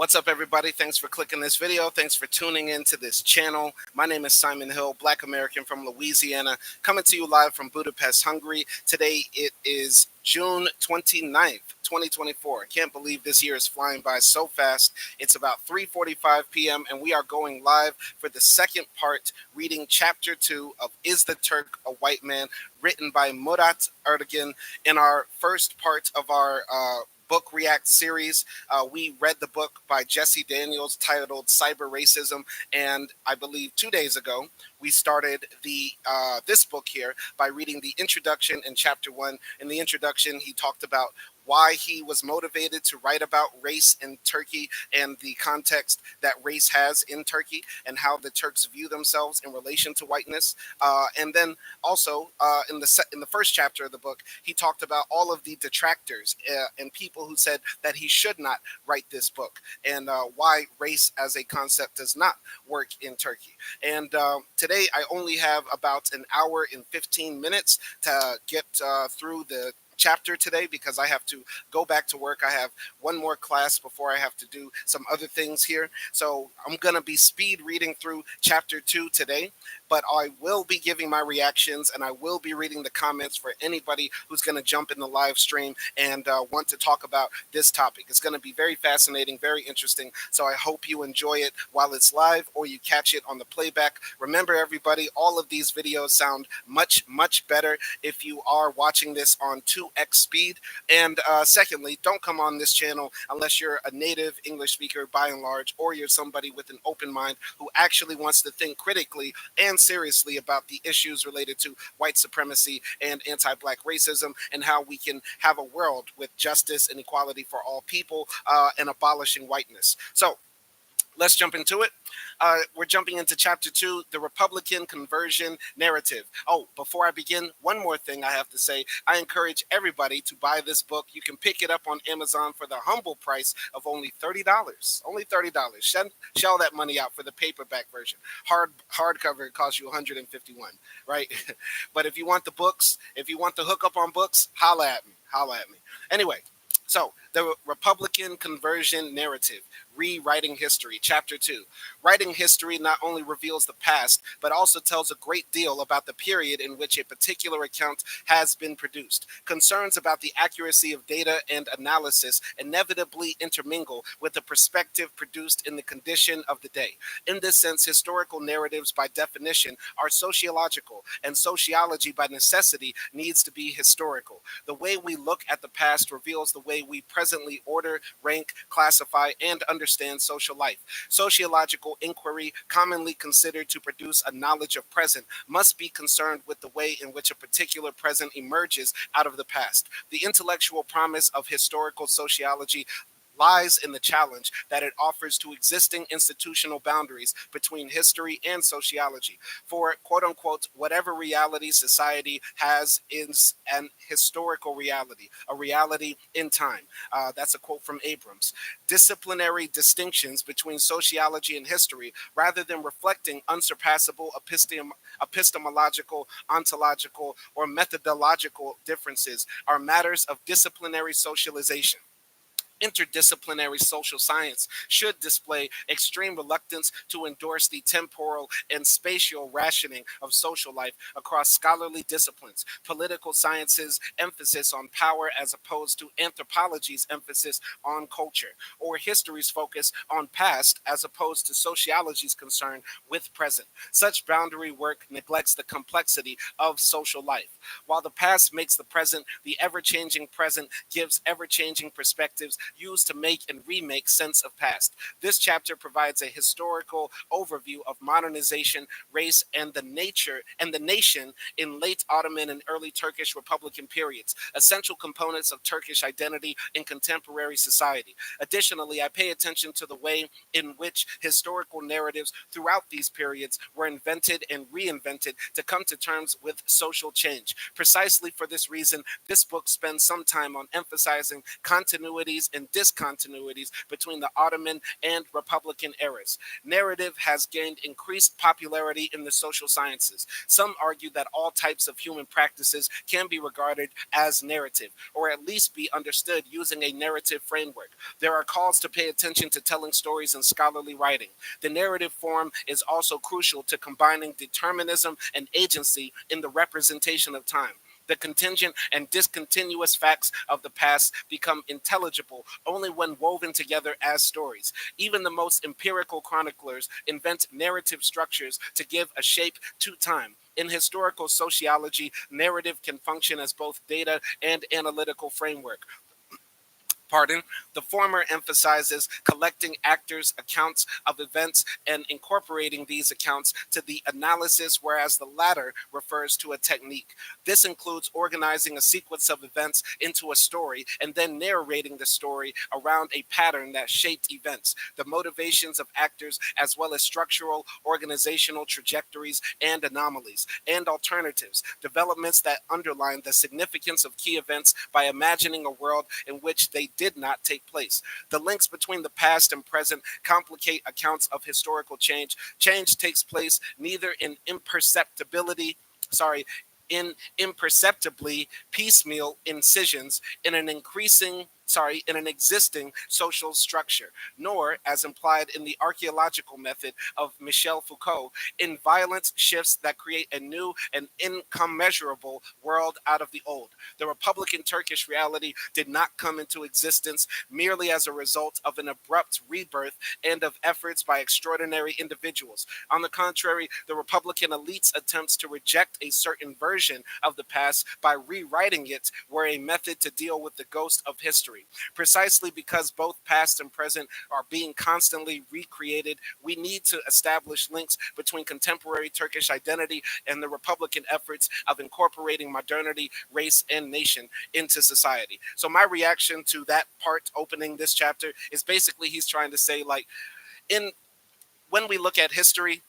What's up, everybody? Thanks for clicking this video. Thanks for tuning into this channel. My name is Simon Hill, Black American from Louisiana, coming to you live from Budapest, Hungary. Today it is June 29th, 2024. I can't believe this year is flying by so fast. It's about 3:45 p.m. and we are going live for the second part, reading chapter 2 of Is the Turk a White Man, written by Murat Erdogan. In our first part of our book react series, we read the book by Jesse Daniels titled Cyber Racism, and I believe 2 days ago we started the this book here by reading the introduction in chapter 1. In the introduction, he talked about why he was motivated to write about race in Turkey and the context that race has in Turkey and how the Turks view themselves in relation to whiteness. And then also in the first chapter of the book, he talked about all of the detractors and people who said that he should not write this book, and why race as a concept does not work in Turkey. And today I only have about an hour and 15 minutes to get through the chapter today because I have to go back to work. I have one more class before I have to do some other things here. So I'm going to be speed reading through chapter 2 today, but I will be giving my reactions and I will be reading the comments for anybody who's going to jump in the live stream and want to talk about this topic. It's going to be very fascinating, very interesting. So I hope you enjoy it while it's live or you catch it on the playback. Remember, everybody, all of these videos sound much, much better if you are watching this on 2x speed. And secondly, don't come on this channel unless you're a native English speaker by and large, or you're somebody with an open mind who actually wants to think critically and seriously about the issues related to white supremacy and anti-black racism and how we can have a world with justice and equality for all people and abolishing whiteness. So let's jump into it. We're jumping into chapter 2, the Republican conversion narrative. Oh, before I begin, one more thing I have to say. I encourage everybody to buy this book. You can pick it up on Amazon for the humble price of only $30. Only $30. Shell that money out for the paperback version. Hardcover, it costs you $151, right? But if you want the books, if you want the hookup on books, holla at me. Holla at me. Anyway, so the Republican conversion narrative. Rewriting History, Chapter 2. Writing history not only reveals the past, but also tells a great deal about the period in which a particular account has been produced. Concerns about the accuracy of data and analysis inevitably intermingle with the perspective produced in the condition of the day. In this sense, historical narratives by definition are sociological, and sociology by necessity needs to be historical. The way we look at the past reveals the way we presently order, rank, classify, and understand social life. Sociological inquiry, commonly considered to produce a knowledge of present, must be concerned with the way in which a particular present emerges out of the past. The intellectual promise of historical sociology lies in the challenge that it offers to existing institutional boundaries between history and sociology. For, quote unquote, whatever reality society has is an historical reality, a reality in time. That's a quote from Abrams. Disciplinary distinctions between sociology and history, rather than reflecting unsurpassable epistemological, ontological, or methodological differences, are matters of disciplinary socialization. Interdisciplinary social science should display extreme reluctance to endorse the temporal and spatial rationing of social life across scholarly disciplines. Political science's emphasis on power as opposed to anthropology's emphasis on culture, or history's focus on past as opposed to sociology's concern with present. Such boundary work neglects the complexity of social life. While the past makes the present, the ever-changing present gives ever-changing perspectives used to make and remake sense of past. This chapter provides a historical overview of modernization, race, and the nation in late Ottoman and early Turkish Republican periods, essential components of Turkish identity in contemporary society. Additionally, I pay attention to the way in which historical narratives throughout these periods were invented and reinvented to come to terms with social change. Precisely for this reason, this book spends some time on emphasizing continuities and discontinuities between the Ottoman and Republican eras. Narrative has gained increased popularity in the social sciences. Some argue that all types of human practices can be regarded as narrative, or at least be understood using a narrative framework. There are calls to pay attention to telling stories in scholarly writing. The narrative form is also crucial to combining determinism and agency in the representation of time. The contingent and discontinuous facts of the past become intelligible only when woven together as stories. Even the most empirical chroniclers invent narrative structures to give a shape to time. In historical sociology, narrative can function as both data and analytical framework. Pardon. The former emphasizes collecting actors' accounts of events and incorporating these accounts to the analysis, whereas the latter refers to a technique. This includes organizing a sequence of events into a story and then narrating the story around a pattern that shaped events, the motivations of actors, as well as structural, organizational trajectories and anomalies, and alternatives, developments that underline the significance of key events by imagining a world in which they did not take place. The links between the past and present complicate accounts of historical change. Change takes place neither in in imperceptibly piecemeal incisions in an existing social structure, nor, as implied in the archaeological method of Michel Foucault, in violent shifts that create a new and incommensurable world out of the old. The Republican Turkish reality did not come into existence merely as a result of an abrupt rebirth and of efforts by extraordinary individuals. On the contrary, the Republican elite's attempts to reject a certain version of the past by rewriting it were a method to deal with the ghost of history. Precisely because both past and present are being constantly recreated, we need to establish links between contemporary Turkish identity and the Republican efforts of incorporating modernity, race, and nation into society. So my reaction to that part opening this chapter is basically he's trying to say, like, in when we look at history,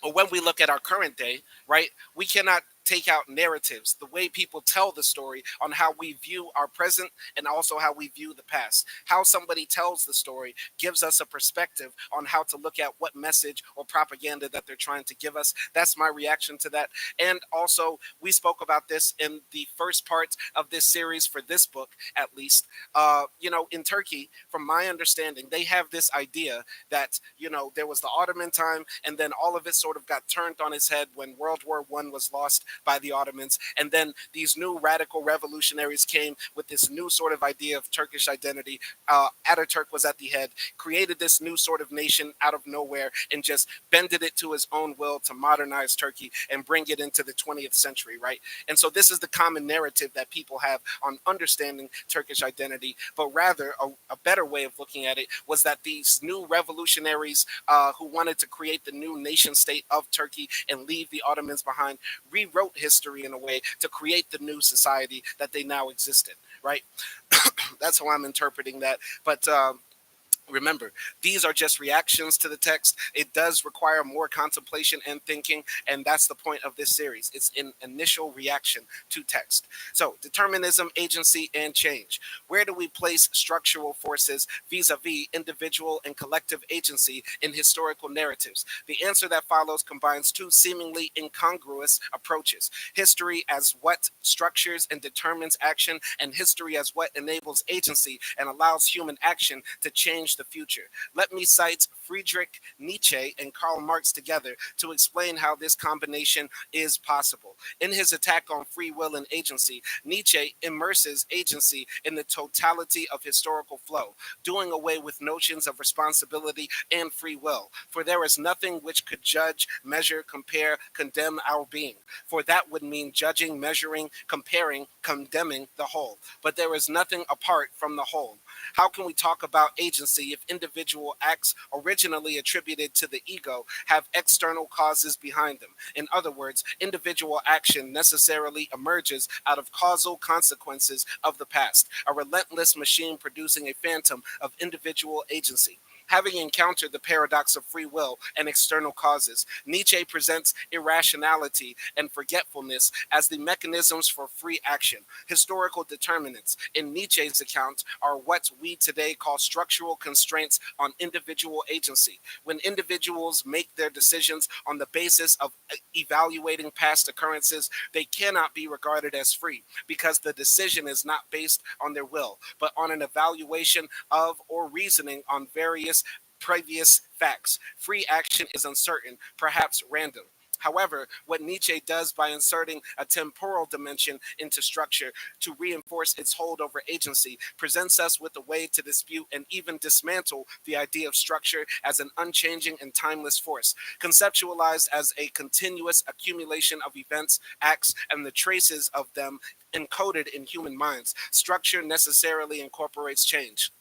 or when we look at our current day, right, we cannot take out narratives, the way people tell the story on how we view our present and also how we view the past. How somebody tells the story gives us a perspective on how to look at what message or propaganda that they're trying to give us. That's my reaction to that. And also, we spoke about this in the first part of this series for this book, at least. In Turkey, from my understanding, they have this idea that, there was the Ottoman time, and then all of it sort of got turned on its head when World War I was lost by the Ottomans. And then these new radical revolutionaries came with this new sort of idea of Turkish identity. Ataturk was at the head, created this new sort of nation out of nowhere, and just bended it to his own will to modernize Turkey and bring it into the 20th century, right? And so this is the common narrative that people have on understanding Turkish identity. But rather, a better way of looking at it was that these new revolutionaries who wanted to create the new nation state of Turkey and leave the Ottomans behind rewrote history in a way to create the new society that they now exist in, right? That's how I'm interpreting that. But remember, these are just reactions to the text. It does require more contemplation and thinking, and that's the point of this series. It's an initial reaction to text. So, determinism, agency, and change. Where do we place structural forces vis-a-vis individual and collective agency in historical narratives? The answer that follows combines two seemingly incongruous approaches: history as what structures and determines action, and history as what enables agency and allows human action to change the future. Let me cite Friedrich Nietzsche and Karl Marx together to explain how this combination is possible. In his attack on free will and agency, Nietzsche immerses agency in the totality of historical flow, doing away with notions of responsibility and free will. For there is nothing which could judge, measure, compare, condemn our being. For that would mean judging, measuring, comparing, condemning the whole. But there is nothing apart from the whole. How can we talk about agency if individual acts originally attributed to the ego have external causes behind them? In other words, individual action necessarily emerges out of causal consequences of the past, a relentless machine producing a phantom of individual agency. Having encountered the paradox of free will and external causes, Nietzsche presents irrationality and forgetfulness as the mechanisms for free action. Historical determinants, in Nietzsche's account, are what we today call structural constraints on individual agency. When individuals make their decisions on the basis of evaluating past occurrences, they cannot be regarded as free because the decision is not based on their will, but on an evaluation of or reasoning on various previous facts. Free action is uncertain, perhaps random. However, what Nietzsche does by inserting a temporal dimension into structure to reinforce its hold over agency presents us with a way to dispute and even dismantle the idea of structure as an unchanging and timeless force, conceptualized as a continuous accumulation of events, acts, and the traces of them encoded in human minds. Structure necessarily incorporates change.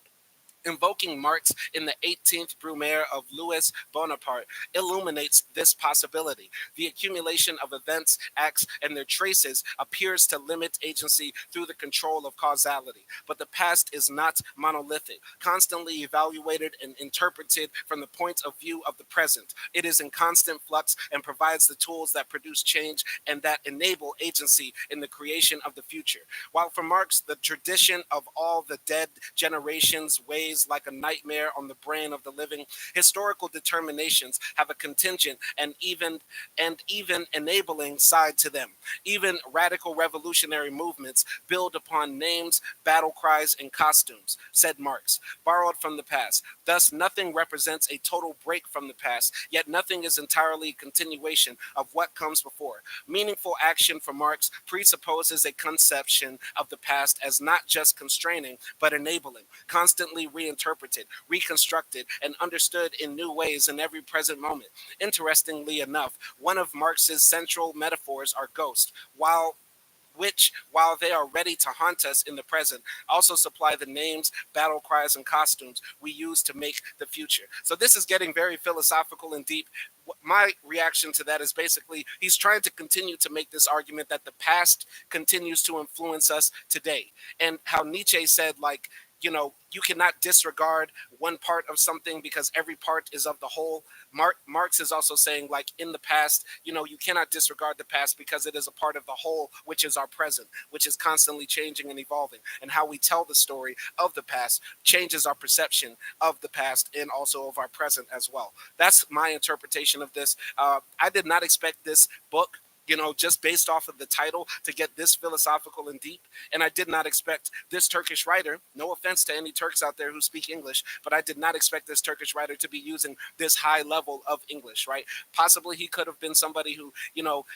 Invoking Marx in the 18th Brumaire of Louis Bonaparte illuminates this possibility. The accumulation of events, acts, and their traces appears to limit agency through the control of causality. But the past is not monolithic, constantly evaluated and interpreted from the point of view of the present. It is in constant flux and provides the tools that produce change and that enable agency in the creation of the future. While for Marx, the tradition of all the dead generations weighs like a nightmare on the brain of the living, historical determinations have a contingent and even enabling side to them. Even radical revolutionary movements build upon names, battle cries, and costumes, said Marx, borrowed from the past. Thus, nothing represents a total break from the past, yet nothing is entirely a continuation of what comes before. Meaningful action for Marx presupposes a conception of the past as not just constraining, but enabling, constantly reinterpreted, reconstructed, and understood in new ways in every present moment. Interestingly enough, one of Marx's central metaphors are ghosts, while they are ready to haunt us in the present, also supply the names, battle cries, and costumes we use to make the future. So this is getting very philosophical and deep. My reaction to that is basically he's trying to continue to make this argument that the past continues to influence us today. And how Nietzsche said, like, you cannot disregard one part of something because every part is of the whole. Marx is also saying, like, in the past, you cannot disregard the past because it is a part of the whole, which is our present, which is constantly changing and evolving. And how we tell the story of the past changes our perception of the past and also of our present as well. That's my interpretation of this. I did not expect this book, just based off of the title, to get this philosophical and deep. And I did not expect this Turkish writer, no offense to any Turks out there who speak English, but I did not expect this Turkish writer to be using this high level of English, right? Possibly he could have been somebody who,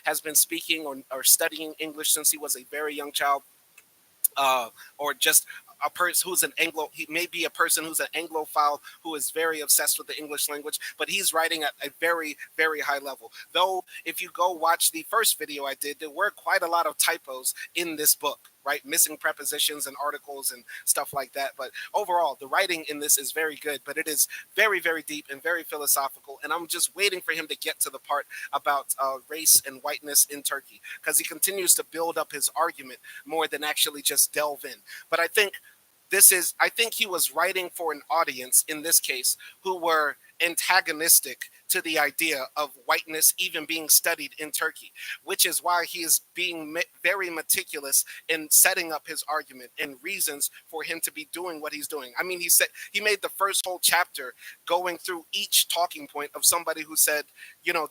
has been speaking or studying English since he was a very young child, or just a person who's an Anglo. He may be a person who's an Anglophile who is very obsessed with the English language, but he's writing at a very, very high level. Though, if you go watch the first video I did, there were quite a lot of typos in this book, right? Missing prepositions and articles and stuff like that. But overall, the writing in this is very good, but it is very, very deep and very philosophical. And I'm just waiting for him to get to the part about race and whiteness in Turkey, because he continues to build up his argument more than actually just delve in. But I think he was writing for an audience in this case who were antagonistic to the idea of whiteness even being studied in Turkey, which is why he is being very meticulous in setting up his argument and reasons for him to be doing what he's doing. I mean, he made the first whole chapter going through each talking point of somebody who said,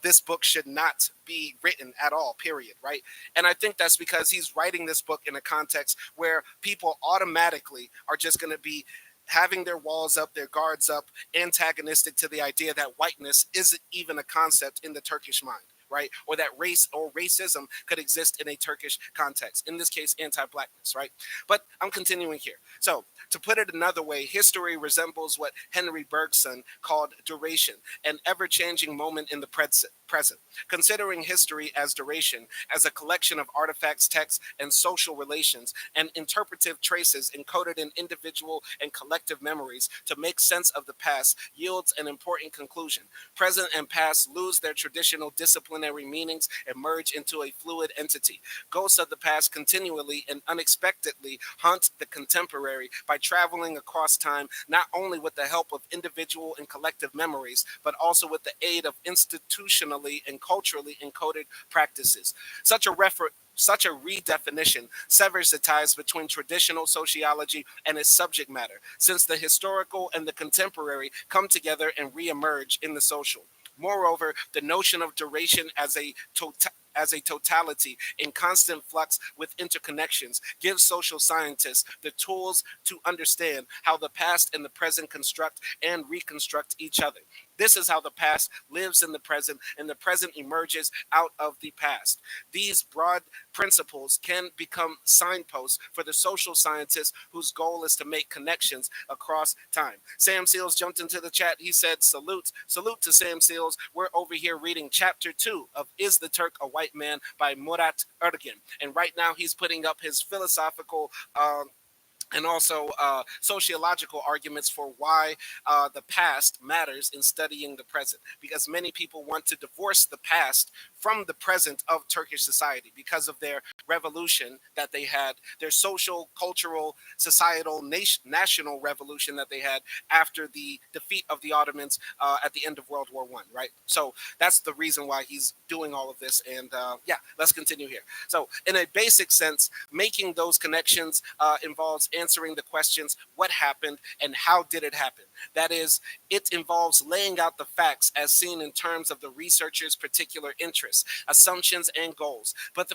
this book should not be written at all, period, right? And I think that's because he's writing this book in a context where people automatically are just going to be having their walls up, their guards up, antagonistic to the idea that whiteness isn't even a concept in the Turkish mind, right? Or that race or racism could exist in a Turkish context. In this case, anti-blackness, right? But I'm continuing here. So, to put it another way, history resembles what Henry Bergson called duration, an ever-changing moment in the present. Considering history as duration, as a collection of artifacts, texts, and social relations, and interpretive traces encoded in individual and collective memories to make sense of the past, yields an important conclusion. Present and past lose their traditional disciplinary interdisciplinary meanings and merge into a fluid entity. Ghosts of the past continually and unexpectedly haunt the contemporary by traveling across time, not only with the help of individual and collective memories, but also with the aid of institutionally and culturally encoded practices. Such a redefinition severs the ties between traditional sociology and its subject matter, since the historical and the contemporary come together and reemerge in the social. Moreover, the notion of duration as a totality in constant flux with interconnections gives social scientists the tools to understand how the past and the present construct and reconstruct each other. This is how the past lives in the present and the present emerges out of the past. These broad principles can become signposts for the social scientists whose goal is to make connections across time. Sam Seals jumped into the chat. He said, salute to Sam Seals. We're over here reading chapter 2 of Is the Turk a White Man by Murat Erdogan. And right now he's putting up his philosophical and also sociological arguments for why the past matters in studying the present. Because many people want to divorce the past from the present of Turkish society because of their revolution that they had, their social, cultural, societal, national revolution that they had after the defeat of the Ottomans at the end of World War One. Right. So that's the reason why he's doing all of this. And yeah, let's continue here. So in a basic sense, making those connections involves answering the questions what happened and how did it happen. That is, it involves laying out the facts as seen in terms of the researcher's particular interests, assumptions, and goals. But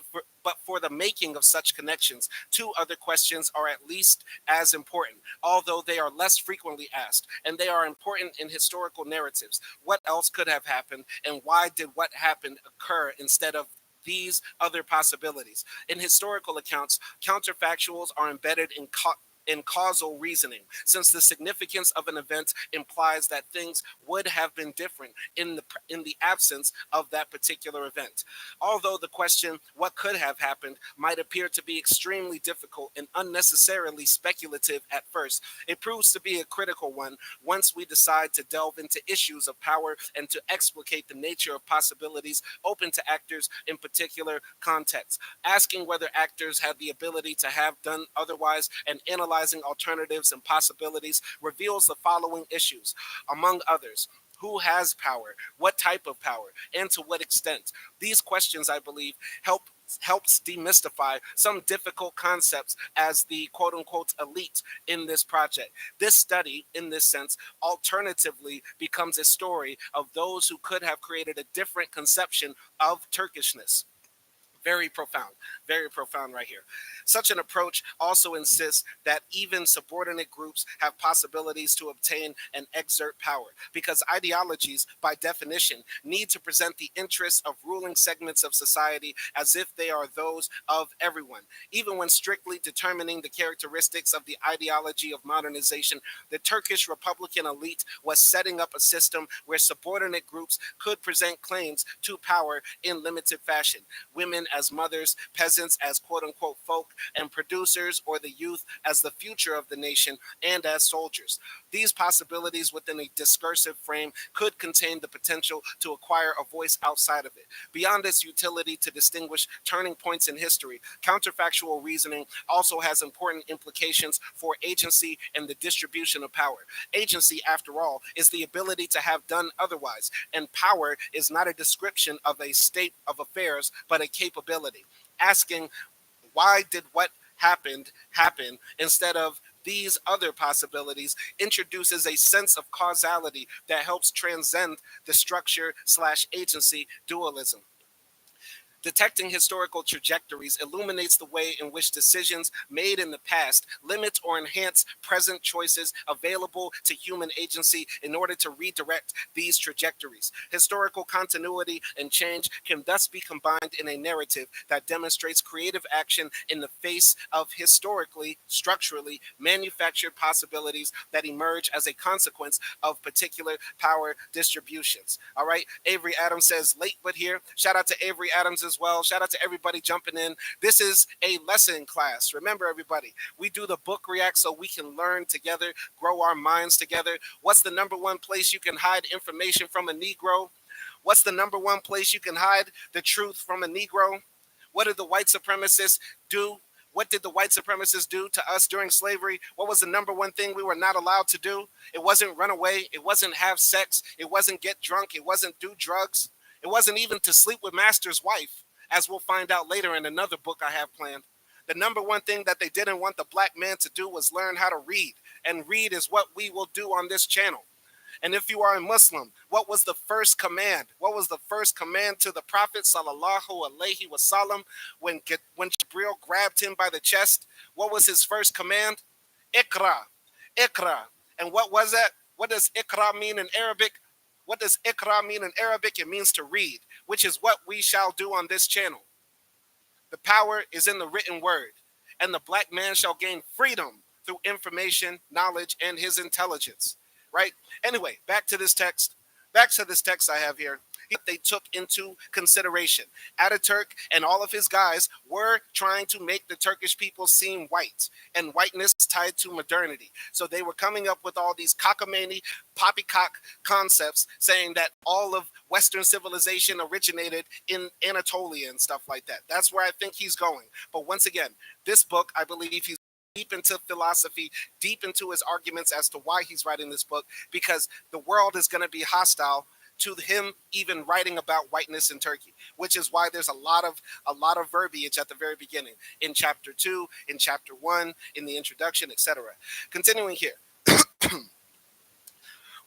for the making of such connections, two other questions are at least as important, although they are less frequently asked, and they are important in historical narratives. What else could have happened, and why did what happened occur instead of these other possibilities? In historical accounts, counterfactuals are embedded in causal reasoning, since the significance of an event implies that things would have been different in the absence of that particular event. Although the question what could have happened might appear to be extremely difficult and unnecessarily speculative at first, it proves to be a critical one once we decide to delve into issues of power and to explicate the nature of possibilities open to actors in particular contexts, asking whether actors have the ability to have done otherwise and analyzing alternatives and possibilities reveals the following issues, among others. Who has power? What type of power? And to what extent? These questions, I believe, helps demystify some difficult concepts as the quote unquote elite in this project. This study, in this sense, alternatively becomes a story of those who could have created a different conception of Turkishness. Very profound, very profound right here. Such an approach also insists that even subordinate groups have possibilities to obtain and exert power, because ideologies, by definition, need to present the interests of ruling segments of society as if they are those of everyone. Even when strictly determining the characteristics of the ideology of modernization, the Turkish Republican elite was setting up a system where subordinate groups could present claims to power in limited fashion. Women as mothers, peasants as quote unquote folk, and producers or the youth as the future of the nation and as soldiers. These possibilities within a discursive frame could contain the potential to acquire a voice outside of it. Beyond its utility to distinguish turning points in history, counterfactual reasoning also has important implications for agency and the distribution of power. Agency, after all, is the ability to have done otherwise, and power is not a description of a state of affairs, but a capability. Asking why did what happened happen instead of these other possibilities introduces a sense of causality that helps transcend the structure slash agency dualism. Detecting historical trajectories illuminates the way in which decisions made in the past limit or enhance present choices available to human agency in order to redirect these trajectories. Historical continuity and change can thus be combined in a narrative that demonstrates creative action in the face of historically, structurally manufactured possibilities that emerge as a consequence of particular power distributions. All right. Avery Adams says late but here. Shout out to Avery Adams as well. Shout out to everybody jumping in. This is a lesson class. Remember, everybody, we do the book react so we can learn together, grow our minds together. What's the number one place you can hide information from a Negro? What's the number one place you can hide the truth from a Negro? What did the white supremacists do? What did the white supremacists do to us during slavery? What was the number one thing we were not allowed to do? It wasn't run away. It wasn't have sex. It wasn't get drunk. It wasn't do drugs. It wasn't even to sleep with master's wife, as we'll find out later in another book I have planned. The number one thing that they didn't want the black man to do was learn how to read. And read is what we will do on this channel. And if you are a Muslim, what was the first command? What was the first command to the Prophet sallallahu alaihi wasallam when Jibril grabbed him by the chest? What was his first command? Ikra, Ikra. And what was that? What does Ikra mean in Arabic? What does Ikra mean in Arabic? It means to read, which is what we shall do on this channel. The power is in the written word, and the black man shall gain freedom through information, knowledge, and his intelligence. Right? Anyway, back to this text. Back to this text I have here. They took into consideration. Ataturk and all of his guys were trying to make the Turkish people seem white, and whiteness tied to modernity. So they were coming up with all these cockamamie, poppycock concepts, saying that all of Western civilization originated in Anatolia and stuff like that. That's where I think he's going. But once again, this book, I believe he's deep into philosophy, deep into his arguments as to why he's writing this book, because the world is going to be hostile to him even writing about whiteness in Turkey, which is why there's a lot of verbiage at the very beginning, in chapter 2, in chapter 1, in the introduction, etc. Continuing here.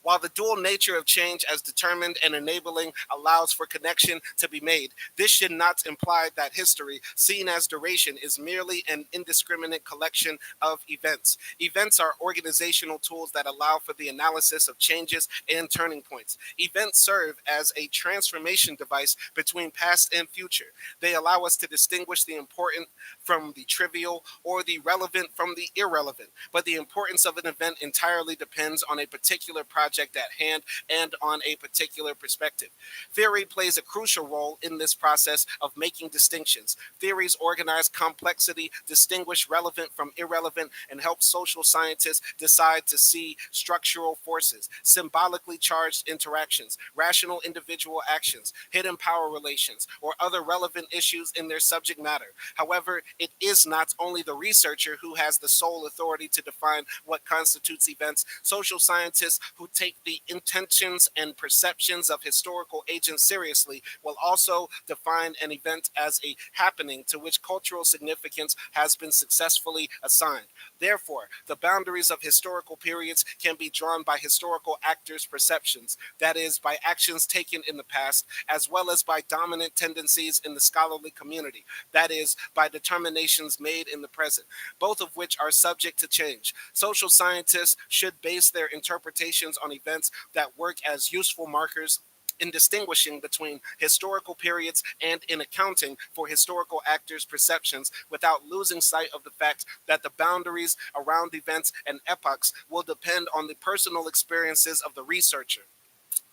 While the dual nature of change as determined and enabling allows for connection to be made, this should not imply that history, seen as duration, is merely an indiscriminate collection of events. Events are organizational tools that allow for the analysis of changes and turning points. Events serve as a transformation device between past and future. They allow us to distinguish the important from the trivial or the relevant from the irrelevant, but the importance of an event entirely depends on a particular project at hand and on a particular perspective. Theory plays a crucial role in this process of making distinctions. Theories organize complexity, distinguish relevant from irrelevant, and help social scientists decide to see structural forces, symbolically charged interactions, rational individual actions, hidden power relations, or other relevant issues in their subject matter. However, it is not only the researcher who has the sole authority to define what constitutes events. Social scientists who take the intentions and perceptions of historical agents seriously will also define an event as a happening to which cultural significance has been successfully assigned. Therefore, the boundaries of historical periods can be drawn by historical actors' perceptions, that is, by actions taken in the past, as well as by dominant tendencies in the scholarly community, that is, by determinations made in the present, both of which are subject to change. Social scientists should base their interpretations on events that work as useful markers in distinguishing between historical periods and in accounting for historical actors' perceptions without losing sight of the fact that the boundaries around events and epochs will depend on the personal experiences of the researcher,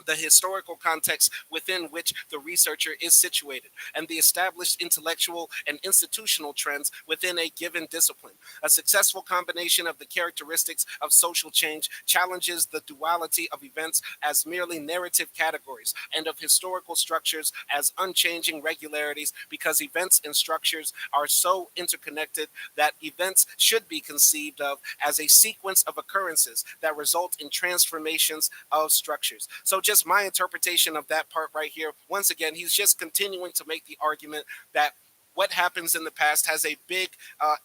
the historical context within which the researcher is situated, and the established intellectual and institutional trends within a given discipline. A successful combination of the characteristics of social change challenges the duality of events as merely narrative categories and of historical structures as unchanging regularities, because events and structures are so interconnected that events should be conceived of as a sequence of occurrences that result in transformations of structures. So just my interpretation of that part right here. Once again, he's just continuing to make the argument that what happens in the past has a big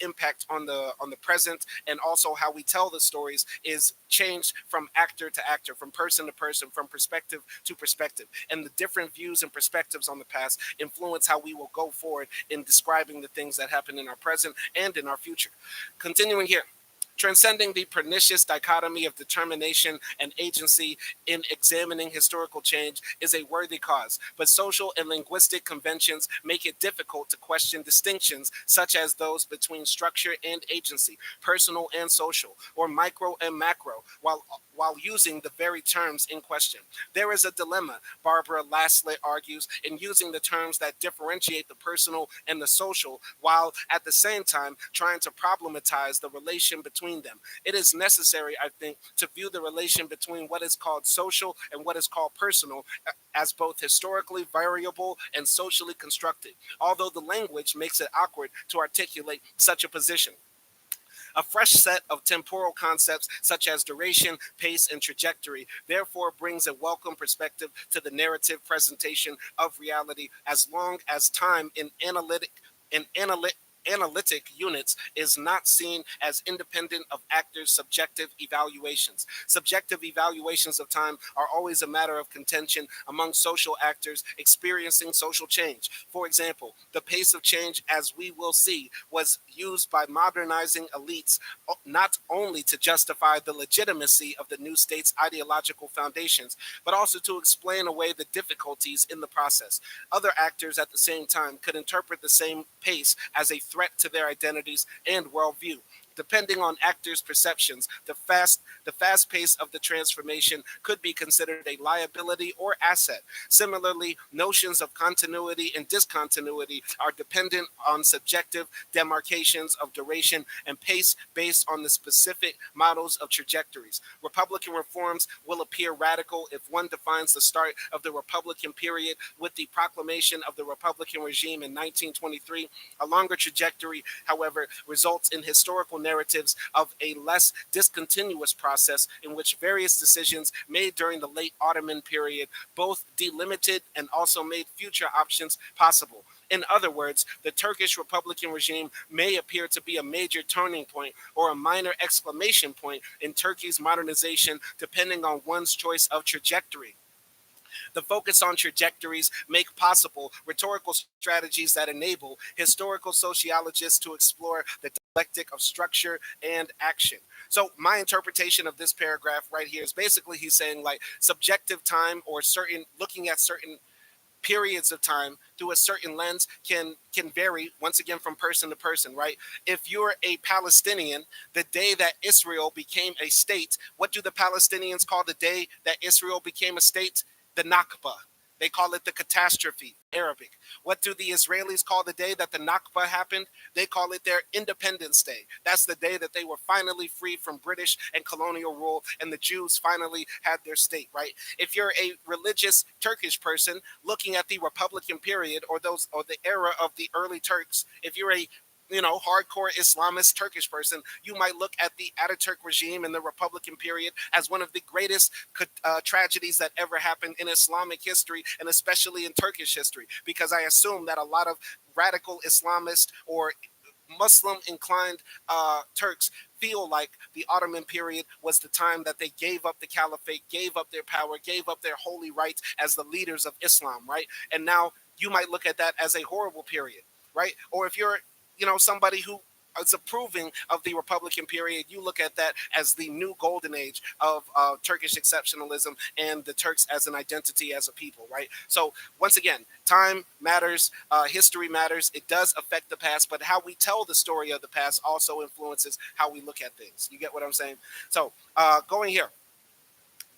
impact on the present, and also how we tell the stories is changed from actor to actor, from person to person, from perspective to perspective, and the different views and perspectives on the past influence how we will go forward in describing the things that happen in our present and in our future. Continuing here. Transcending the pernicious dichotomy of determination and agency in examining historical change is a worthy cause, but social and linguistic conventions make it difficult to question distinctions such as those between structure and agency, personal and social, or micro and macro, while using the very terms in question. There is a dilemma, Barbara Laslet argues, in using the terms that differentiate the personal and the social, while at the same time trying to problematize the relation between between them. It is necessary, I think, to view the relation between what is called social and what is called personal as both historically variable and socially constructed, although the language makes it awkward to articulate such a position. A fresh set of temporal concepts such as duration, pace, and trajectory therefore brings a welcome perspective to the narrative presentation of reality, as long as time in analytic units is not seen as independent of actors' subjective evaluations. Subjective evaluations of time are always a matter of contention among social actors experiencing social change. For example, the pace of change, as we will see, was used by modernizing elites not only to justify the legitimacy of the new state's ideological foundations, but also to explain away the difficulties in the process. Other actors at the same time could interpret the same pace as a threat to their identities and worldview. Depending on actors' perceptions, the fast pace of the transformation could be considered a liability or asset. Similarly, notions of continuity and discontinuity are dependent on subjective demarcations of duration and pace based on the specific models of trajectories. Republican reforms will appear radical if one defines the start of the Republican period with the proclamation of the Republican regime in 1923. A longer trajectory, however, results in historical narratives of a less discontinuous process in which various decisions made during the late Ottoman period both delimited and also made future options possible. In other words, the Turkish Republican regime may appear to be a major turning point or a minor exclamation point in Turkey's modernization, depending on one's choice of trajectory. The focus on trajectories make possible rhetorical strategies that enable historical sociologists to explore the dialectic of structure and action. So my interpretation of this paragraph right here is basically he's saying like subjective time or certain looking at certain periods of time through a certain lens can vary once again from person to person, right? If you're a Palestinian, the day that Israel became a state, what do the Palestinians call the day that Israel became a state? The Nakba. They call it the catastrophe, Arabic. What do the Israelis call the day that the Nakba happened? They call it their Independence Day. That's the day that they were finally free from British and colonial rule and the Jews finally had their state, right? If you're a religious Turkish person looking at the Republican period or the era of the early Turks, if you're a hardcore Islamist Turkish person, you might look at the Ataturk regime in the Republican period as one of the greatest tragedies that ever happened in Islamic history and especially in Turkish history, because I assume that a lot of radical Islamist or Muslim inclined Turks feel like the Ottoman period was the time that they gave up the caliphate, gave up their power, gave up their holy rights as the leaders of Islam, right? And now you might look at that as a horrible period, right? Or if you're somebody who is approving of the Republican period, you look at that as the new golden age of Turkish exceptionalism and the Turks as an identity as a people, right? So once again, time matters, history matters. It does affect the past, but how we tell the story of the past also influences how we look at things. You get what I'm saying? So going here,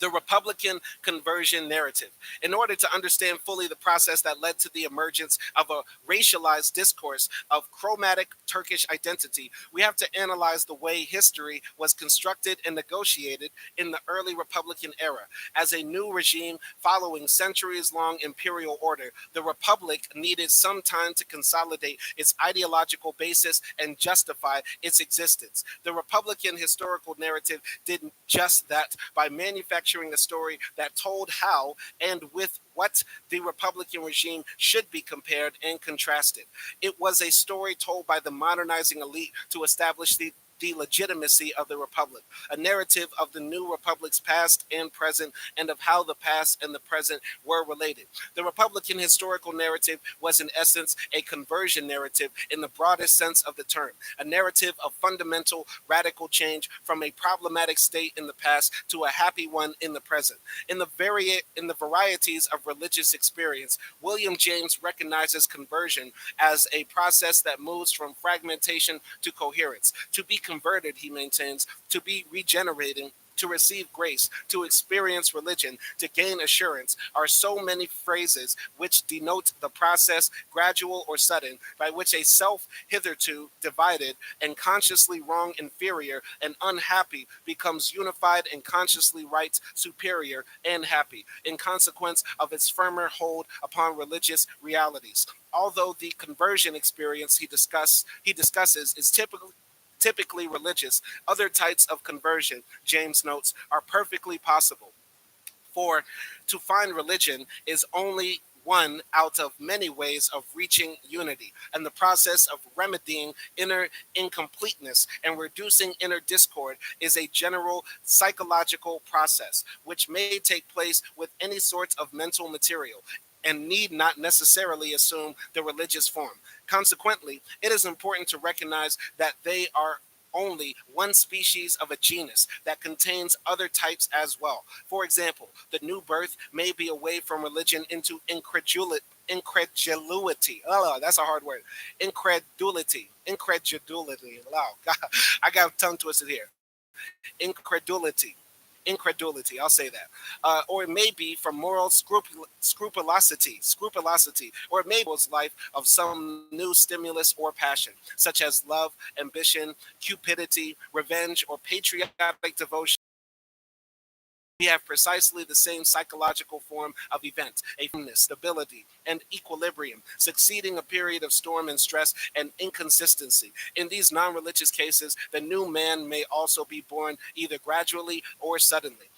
the Republican conversion narrative. In order to understand fully the process that led to the emergence of a racialized discourse of chromatic Turkish identity, we have to analyze the way history was constructed and negotiated in the early Republican era. As a new regime following centuries-long imperial order, the Republic needed some time to consolidate its ideological basis and justify its existence. The Republican historical narrative did just that by manufacturing a story that told how and with what the Republican regime should be compared and contrasted. It was a story told by the modernizing elite to establish the legitimacy of the Republic, a narrative of the new Republic's past and present, and of how the past and the present were related. The Republican historical narrative was, in essence, a conversion narrative in the broadest sense of the term, a narrative of fundamental, radical change from a problematic state in the past to a happy one in the present. In the varieties of religious experience, William James recognizes conversion as a process that moves from fragmentation to coherence. To be converted, he maintains, to be regenerating to receive grace, to experience religion, to gain assurance, are so many phrases which denote the process, gradual or sudden, by which a self hitherto divided and consciously wrong inferior and unhappy becomes unified and consciously right superior and happy, in consequence of its firmer hold upon religious realities. Although the conversion experience he discusses is typically religious, other types of conversion, James notes, are perfectly possible. For to find religion is only one out of many ways of reaching unity, and the process of remedying inner incompleteness and reducing inner discord is a general psychological process which may take place with any sort of mental material and need not necessarily assume the religious form. Consequently, it is important to recognize that they are only one species of a genus that contains other types as well. For example, the new birth may be away from religion into incredulity. Oh, that's a hard word. Incredulity. Wow, God, I got tongue twisted here. Incredulity. I'll say that. Or it may be from moral scrupulosity, or it may be life of some new stimulus or passion, such as love, ambition, cupidity, revenge, or patriotic devotion. We have precisely the same psychological form of event, a firmness, stability, and equilibrium, succeeding a period of storm and stress and inconsistency. In these non religious cases, the new man may also be born either gradually or suddenly.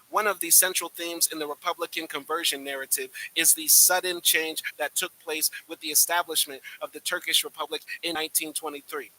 One of the central themes in the Republican conversion narrative is the sudden change that took place with the establishment of the Turkish Republic in 1923.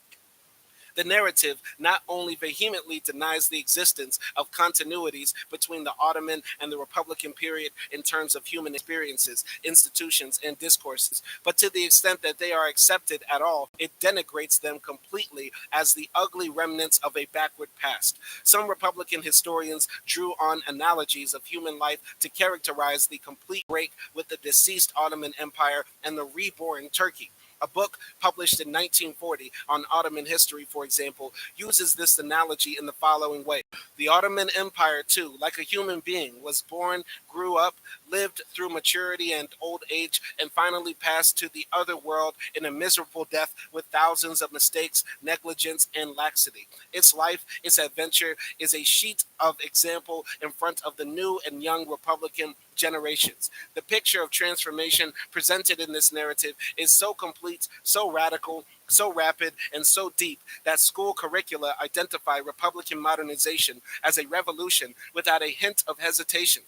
The narrative not only vehemently denies the existence of continuities between the Ottoman and the Republican period in terms of human experiences, institutions, and discourses, but to the extent that they are accepted at all, it denigrates them completely as the ugly remnants of a backward past. Some Republican historians drew on analogies of human life to characterize the complete break with the deceased Ottoman Empire and the reborn Turkey. A book published in 1940 on Ottoman history, for example, uses this analogy in the following way. The Ottoman Empire, too, like a human being, was born, grew up, lived through maturity and old age, and finally passed to the other world in a miserable death with thousands of mistakes, negligence, and laxity. Its life, its adventure, is a sheet of example in front of the new and young Republican generations. The picture of transformation presented in this narrative is so complete, so radical, so rapid, and so deep that school curricula identify Republican modernization as a revolution without a hint of hesitation.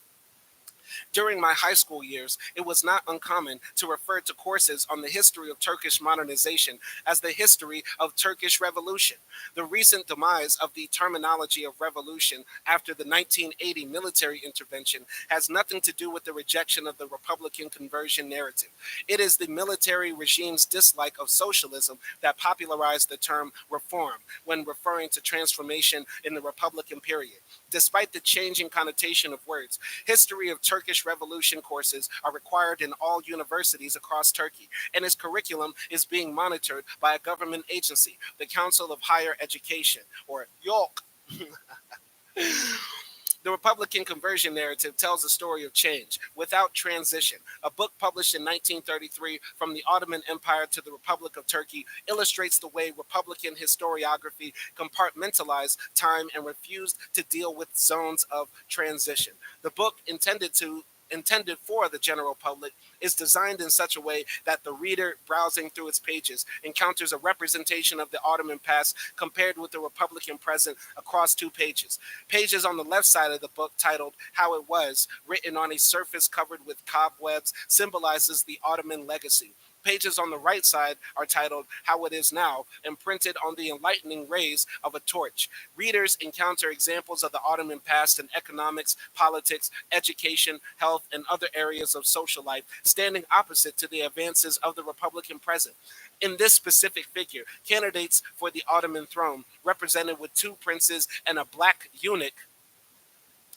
During my high school years, it was not uncommon to refer to courses on the history of Turkish modernization as the history of Turkish revolution. The recent demise of the terminology of revolution after the 1980 military intervention has nothing to do with the rejection of the Republican conversion narrative. It is the military regime's dislike of socialism that popularized the term reform when referring to transformation in the Republican period. Despite the changing connotation of words, history of Turkish revolution courses are required in all universities across Turkey, and its curriculum is being monitored by a government agency, the Council of Higher Education, or YOLK. The Republican conversion narrative tells a story of change without transition. A book published in 1933, From the Ottoman Empire to the Republic of Turkey, illustrates the way Republican historiography compartmentalized time and refused to deal with zones of transition. The book, intended for the general public, is designed in such a way that the reader browsing through its pages encounters a representation of the Ottoman past compared with the Republican present across two pages. Pages on the left side of the book, titled How It Was, written on a surface covered with cobwebs, symbolizes the Ottoman legacy. Pages on the right side are titled How It Is Now, and printed on the enlightening rays of a torch. Readers encounter examples of the Ottoman past in economics, politics, education, health, and other areas of social life, standing opposite to the advances of the Republican present. In this specific figure, candidates for the Ottoman throne, represented with two princes and a black eunuch.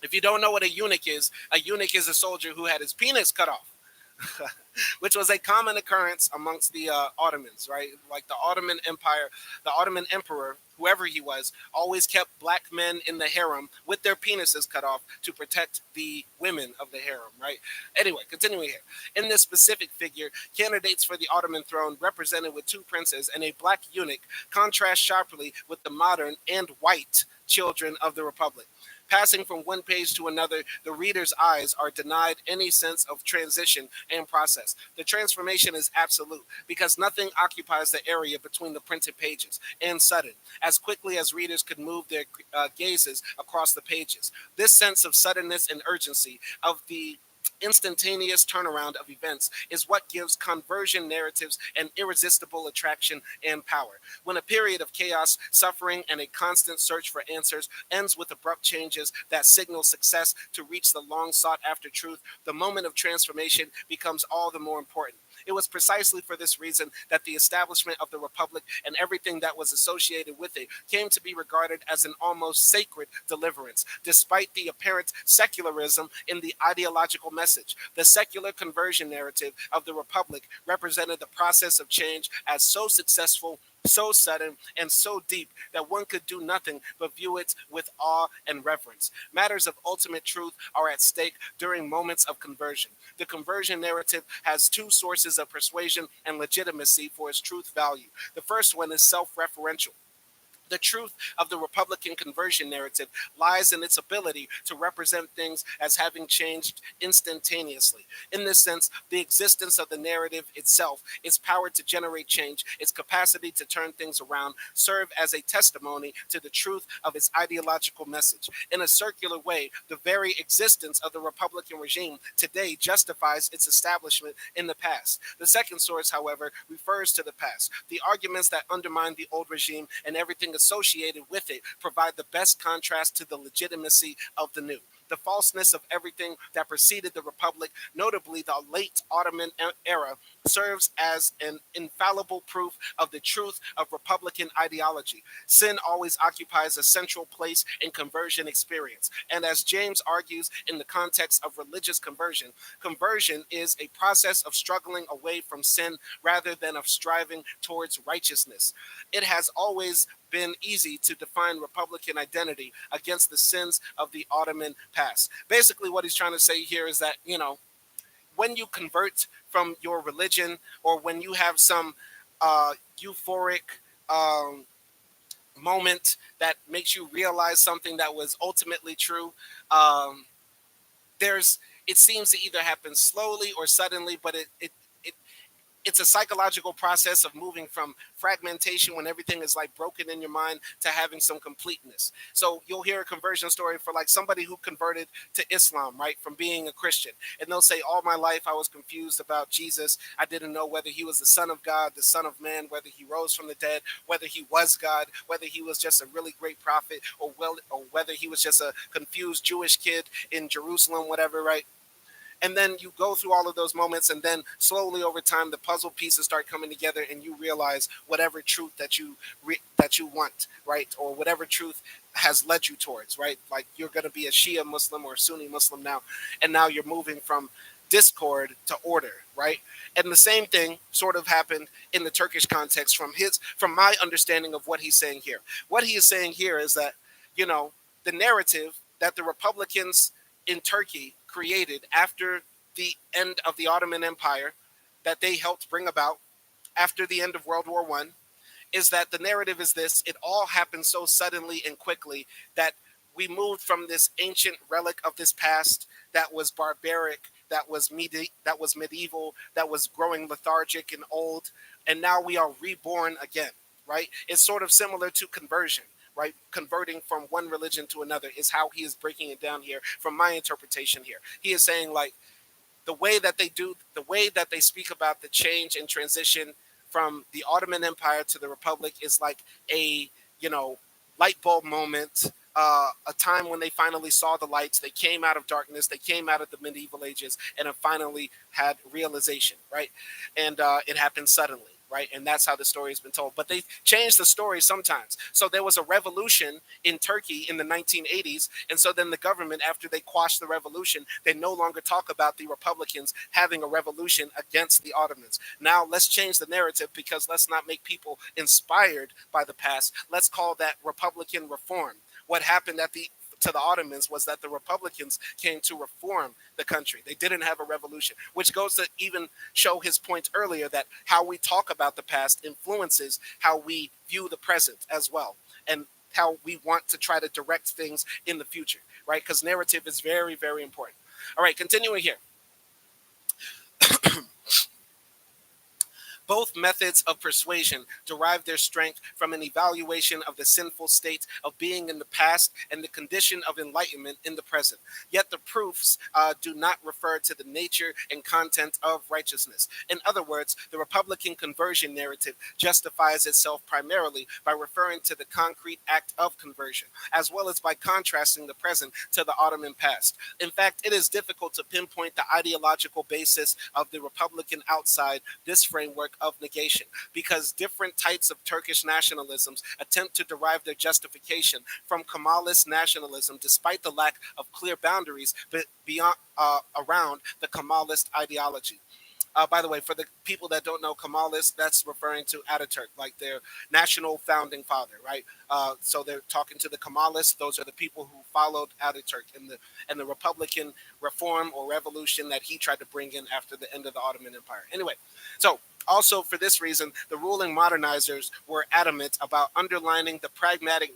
If you don't know what a eunuch is a soldier who had his penis cut off. which was a common occurrence amongst the Ottomans, right? Like the Ottoman Empire, the Ottoman emperor, whoever he was, always kept black men in the harem with their penises cut off to protect the women of the harem, right? Anyway, continuing here. In this specific figure, candidates for the Ottoman throne, represented with two princes and a black eunuch, contrast sharply with the modern and white children of the Republic. Passing from one page to another, the reader's eyes are denied any sense of transition and process. The transformation is absolute because nothing occupies the area between the printed pages and sudden, as quickly as readers could move their gazes across the pages. This sense of suddenness and urgency of the instantaneous turnaround of events is what gives conversion narratives an irresistible attraction and power. When a period of chaos, suffering, and a constant search for answers ends with abrupt changes that signal success to reach the long sought after truth, the moment of transformation becomes all the more important. It was precisely for this reason that the establishment of the Republic and everything that was associated with it came to be regarded as an almost sacred deliverance, despite the apparent secularism in the ideological message. The secular conversion narrative of the Republic represented the process of change as so successful, so sudden, and so deep that one could do nothing but view it with awe and reverence. Matters of ultimate truth are at stake during moments of conversion. The conversion narrative has two sources of persuasion and legitimacy for its truth value. The first one is self referential. The truth of the Republican conversion narrative lies in its ability to represent things as having changed instantaneously. In this sense, the existence of the narrative itself, its power to generate change, its capacity to turn things around, serve as a testimony to the truth of its ideological message. In a circular way, the very existence of the Republican regime today justifies its establishment in the past. The second source, however, refers to the past. The arguments that undermine the old regime and everything associated with it provide the best contrast to the legitimacy of the new. The falseness of everything that preceded the Republic, notably the late Ottoman era, serves as an infallible proof of the truth of Republican ideology. Sin always occupies a central place in conversion experience. And as James argues in the context of religious conversion, conversion is a process of struggling away from sin rather than of striving towards righteousness. It has always been easy to define Republican identity against the sins of the Ottoman past. Basically, what he's trying to say here is that, when you convert from your religion or when you have some euphoric moment that makes you realize something that was ultimately true, um, there's it seems to either happen slowly or suddenly, but it it's a psychological process of moving from fragmentation when everything is like broken in your mind to having some completeness. So you'll hear a conversion story for like somebody who converted to Islam, right, from being a Christian. And they'll say, all my life I was confused about Jesus. I didn't know whether he was the Son of God, the Son of Man, whether he rose from the dead, whether he was God, whether he was just a really great prophet, or whether he was just a confused Jewish kid in Jerusalem, whatever, right? And then you go through all of those moments, and then slowly over time the puzzle pieces start coming together and you realize whatever truth that you want, right, or whatever truth has led you towards, right, like you're going to be a Shia Muslim or a Sunni Muslim now, and now you're moving from discord to order, right? And the same thing sort of happened in the Turkish context from my understanding of what he's saying here. What he is saying here is that, you know the narrative that the Republicans in Turkey created after the end of the Ottoman Empire, that they helped bring about after the end of World War One, is that the narrative is this: it all happened so suddenly and quickly that we moved from this ancient relic of this past that was barbaric, that was medieval, that was growing lethargic and old, and now we are reborn again, right? It's sort of similar to conversion, right? Converting from one religion to another is how he is breaking it down here from my interpretation here. He is saying, like, the way that they speak about the change and transition from the Ottoman Empire to the Republic is like a, light bulb moment, a time when they finally saw the lights. They came out of darkness. They came out of the medieval ages and have finally had realization, right? And it happened suddenly, right? And that's how the story has been told. But they change the story sometimes. So there was a revolution in Turkey in the 1980s, and so then the government, after they quashed the revolution, they no longer talk about the Republicans having a revolution against the Ottomans. Now let's change the narrative, because let's not make people inspired by the past. Let's call that Republican reform. What happened at the to the Ottomans was that the Republicans came to reform the country. They didn't have a revolution, which goes to even show his point earlier that how we talk about the past influences how we view the present as well, and how we want to try to direct things in the future, right? Because narrative is very, very important. All right, continuing here. Both methods of persuasion derive their strength from an evaluation of the sinful state of being in the past and the condition of enlightenment in the present. Yet the proofs do not refer to the nature and content of righteousness. In other words, the Republican conversion narrative justifies itself primarily by referring to the concrete act of conversion, as well as by contrasting the present to the Ottoman past. In fact, it is difficult to pinpoint the ideological basis of the Republican outside this framework of negation, because different types of Turkish nationalisms attempt to derive their justification from Kemalist nationalism, despite the lack of clear boundaries beyond around the Kemalist ideology. By the way, for the people that don't know Kemalists, that's referring to Ataturk, like their national founding father, right? So they're talking to the Kemalists. Those are the people who followed Ataturk and the Republican reform or revolution that he tried to bring in after the end of the Ottoman Empire. Anyway, so also for this reason, the ruling modernizers were adamant about underlining the pragmatic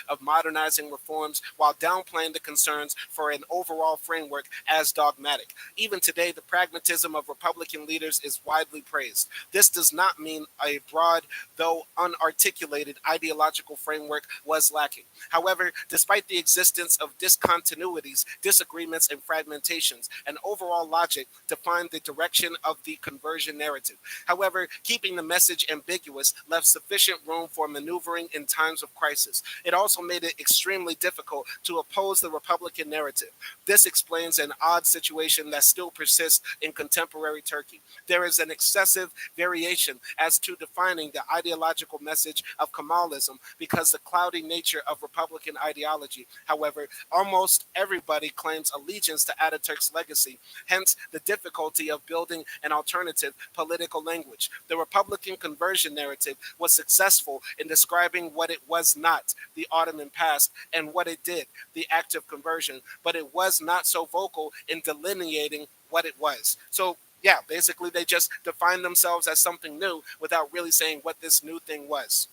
of modernizing reforms while downplaying the concerns for an overall framework as dogmatic. Even today, the pragmatism of Republican leaders is widely praised. This does not mean a broad, though unarticulated, ideological framework was lacking. However, despite the existence of discontinuities, disagreements, and fragmentations, an overall logic defined the direction of the conversion narrative. However, keeping the message ambiguous left sufficient room for maneuvering in times of crisis. It also made it extremely difficult to oppose the Republican narrative. This explains an odd situation that still persists in contemporary Turkey. There is an excessive variation as to defining the ideological message of Kemalism because the cloudy nature of Republican ideology. However, almost everybody claims allegiance to Ataturk's legacy, hence the difficulty of building an alternative political language. The Republican conversion narrative was successful in describing what it was not, the Ottoman past, and what it did, the act of conversion, but it was not so vocal in delineating what it was. So yeah, basically they just defined themselves as something new without really saying what this new thing was.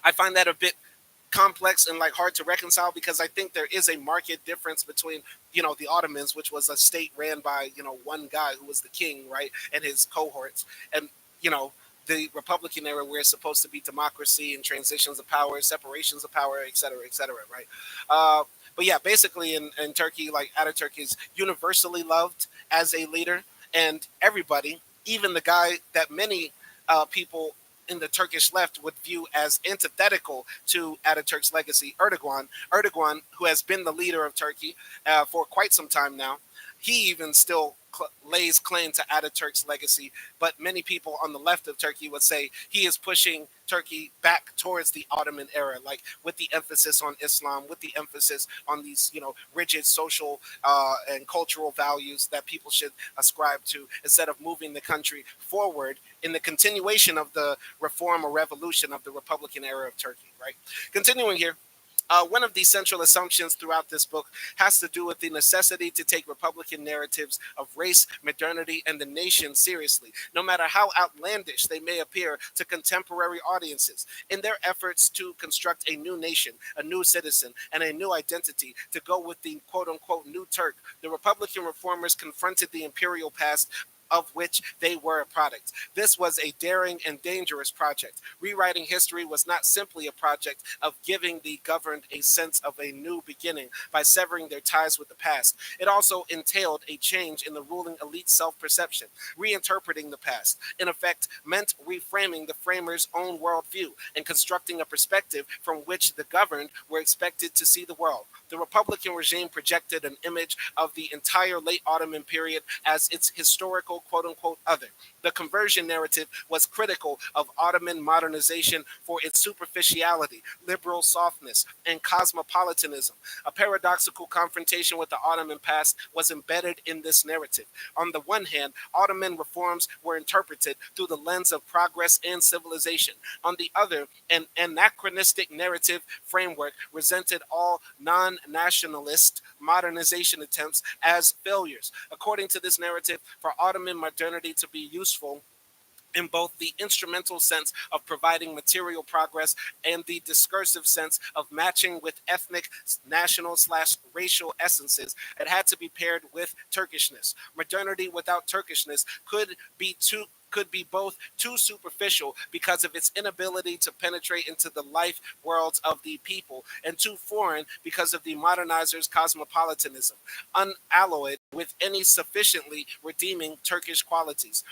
I find that a bit complex and like hard to reconcile, because I think there is a marked difference between, the Ottomans, which was a state ran by, one guy who was the king, right, and his cohorts, and the Republican era where it's supposed to be democracy and transitions of power, separations of power, et cetera, right? But yeah, basically in Turkey, like Ataturk is universally loved as a leader, and everybody, even the guy that many people in the Turkish left would view as antithetical to Ataturk's legacy, Erdogan, who has been the leader of Turkey for quite some time now. He even still lays claim to Ataturk's legacy, but many people on the left of Turkey would say he is pushing Turkey back towards the Ottoman era, like with the emphasis on Islam, with the emphasis on these, rigid social and cultural values that people should ascribe to, instead of moving the country forward in the continuation of the reform or revolution of the Republican era of Turkey, right? Continuing here. One of the central assumptions throughout this book has to do with the necessity to take Republican narratives of race, modernity, and the nation seriously, no matter how outlandish they may appear to contemporary audiences. In their efforts to construct a new nation, a new citizen, and a new identity to go with the quote unquote new Turk, the Republican reformers confronted the imperial past of which they were a product. This was a daring and dangerous project. Rewriting history was not simply a project of giving the governed a sense of a new beginning by severing their ties with the past. It also entailed a change in the ruling elite's self-perception. Reinterpreting the past, in effect, meant reframing the framers' own worldview and constructing a perspective from which the governed were expected to see the world. The Republican regime projected an image of the entire late Ottoman period as its historical mythical quote unquote other. The conversion narrative was critical of Ottoman modernization for its superficiality, liberal softness, and cosmopolitanism. A paradoxical confrontation with the Ottoman past was embedded in this narrative. On the one hand, Ottoman reforms were interpreted through the lens of progress and civilization. On the other, an anachronistic narrative framework resented all non nationalist modernization attempts as failures. According to this narrative, for Ottoman modernity to be useful, in both the instrumental sense of providing material progress and the discursive sense of matching with ethnic, national slash racial essences, it had to be paired with Turkishness. Modernity without Turkishness could be both too superficial because of its inability to penetrate into the life worlds of the people, and too foreign because of the modernizer's cosmopolitanism, unalloyed with any sufficiently redeeming Turkish qualities.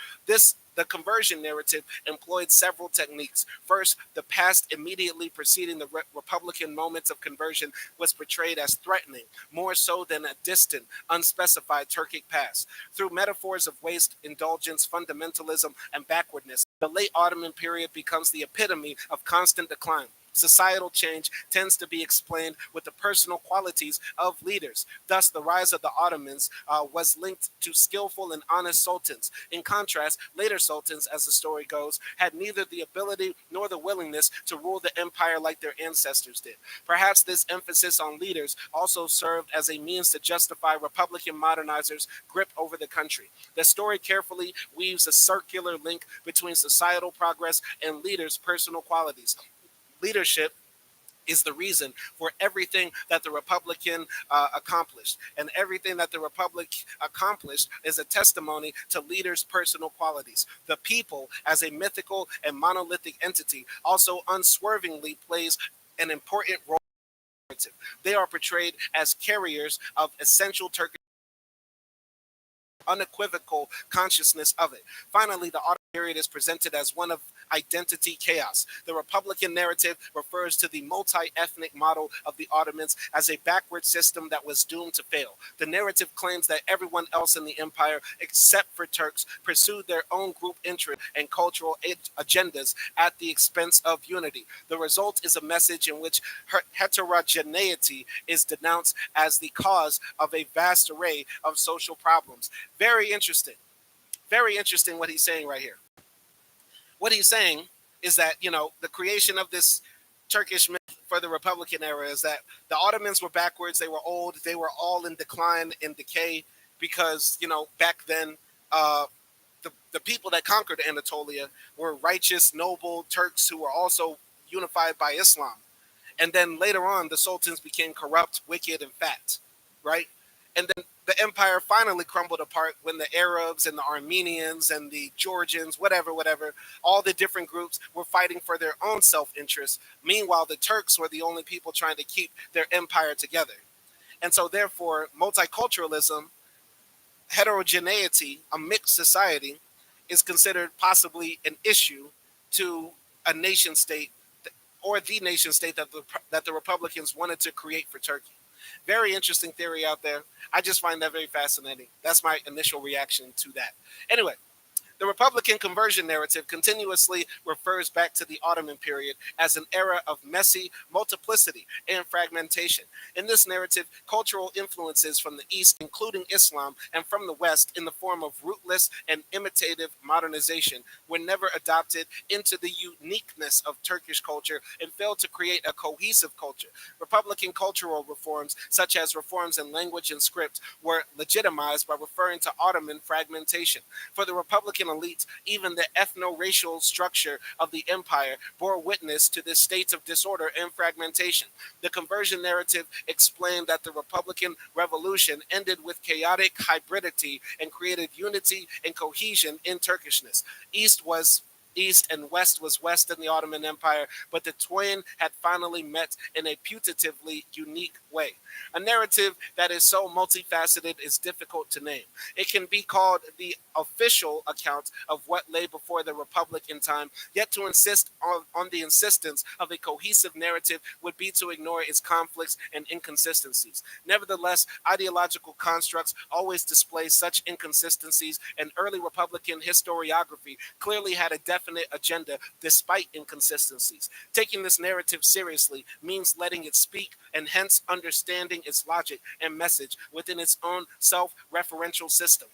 The conversion narrative employed several techniques. First, the past immediately preceding the Republican moments of conversion was portrayed as threatening, more so than a distant, unspecified Turkic past. Through metaphors of waste, indulgence, fundamentalism, and backwardness, the late Ottoman period becomes the epitome of constant decline. Societal change tends to be explained with the personal qualities of leaders. Thus, the rise of the Ottomans was linked to skillful and honest sultans. In contrast, later sultans, as the story goes, had neither the ability nor the willingness to rule the empire like their ancestors did. Perhaps this emphasis on leaders also served as a means to justify Republican modernizers' grip over the country. The story carefully weaves a circular link between societal progress and leaders' personal qualities. Leadership is the reason for everything that the Republican accomplished. And everything that the Republic accomplished is a testimony to leaders' personal qualities. The people, as a mythical and monolithic entity, also unswervingly plays an important role. They are portrayed as carriers of essential Turkish unequivocal consciousness of it. Finally, the Ottoman period is presented as one of identity chaos. The Republican narrative refers to the multi-ethnic model of the Ottomans as a backward system that was doomed to fail. The narrative claims that everyone else in the empire, except for Turks, pursued their own group interests and cultural agendas at the expense of unity. The result is a message in which heterogeneity is denounced as the cause of a vast array of social problems. Very interesting. Very interesting what he's saying right here. What he's saying is that, the creation of this Turkish myth for the Republican era is that the Ottomans were backwards, they were old, they were all in decline and decay because, back then, the people that conquered Anatolia were righteous, noble Turks who were also unified by Islam. And then later on, the sultans became corrupt, wicked, and fat, right? And then the empire finally crumbled apart when the Arabs and the Armenians and the Georgians, whatever, all the different groups were fighting for their own self-interest. Meanwhile, the Turks were the only people trying to keep their empire together. And so therefore, multiculturalism, heterogeneity, a mixed society, is considered possibly an issue to a nation state or the nation state that the Republicans wanted to create for Turkey. Very interesting theory out there. I just find that very fascinating. That's my initial reaction to that. Anyway, the Republican conversion narrative continuously refers back to the Ottoman period as an era of messy multiplicity and fragmentation. In this narrative, cultural influences from the East, including Islam, and from the West, in the form of rootless and imitative modernization, were never adopted into the uniqueness of Turkish culture and failed to create a cohesive culture. Republican cultural reforms, such as reforms in language and script, were legitimized by referring to Ottoman fragmentation. For the Republican elites, even the ethno-racial structure of the empire bore witness to this state of disorder and fragmentation. The conversion narrative explained that the Republican Revolution ended with chaotic hybridity and created unity and cohesion in Turkishness. East was east and west was west in the Ottoman Empire, but the twain had finally met in a putatively unique way. A narrative that is so multifaceted is difficult to name. It can be called the official account of what lay before the Republic in time, yet to insist on the insistence of a cohesive narrative would be to ignore its conflicts and inconsistencies. Nevertheless, ideological constructs always display such inconsistencies, and early Republican historiography clearly had a definite agenda despite inconsistencies. Taking this narrative seriously means letting it speak and hence understanding its logic and message within its own self referential system.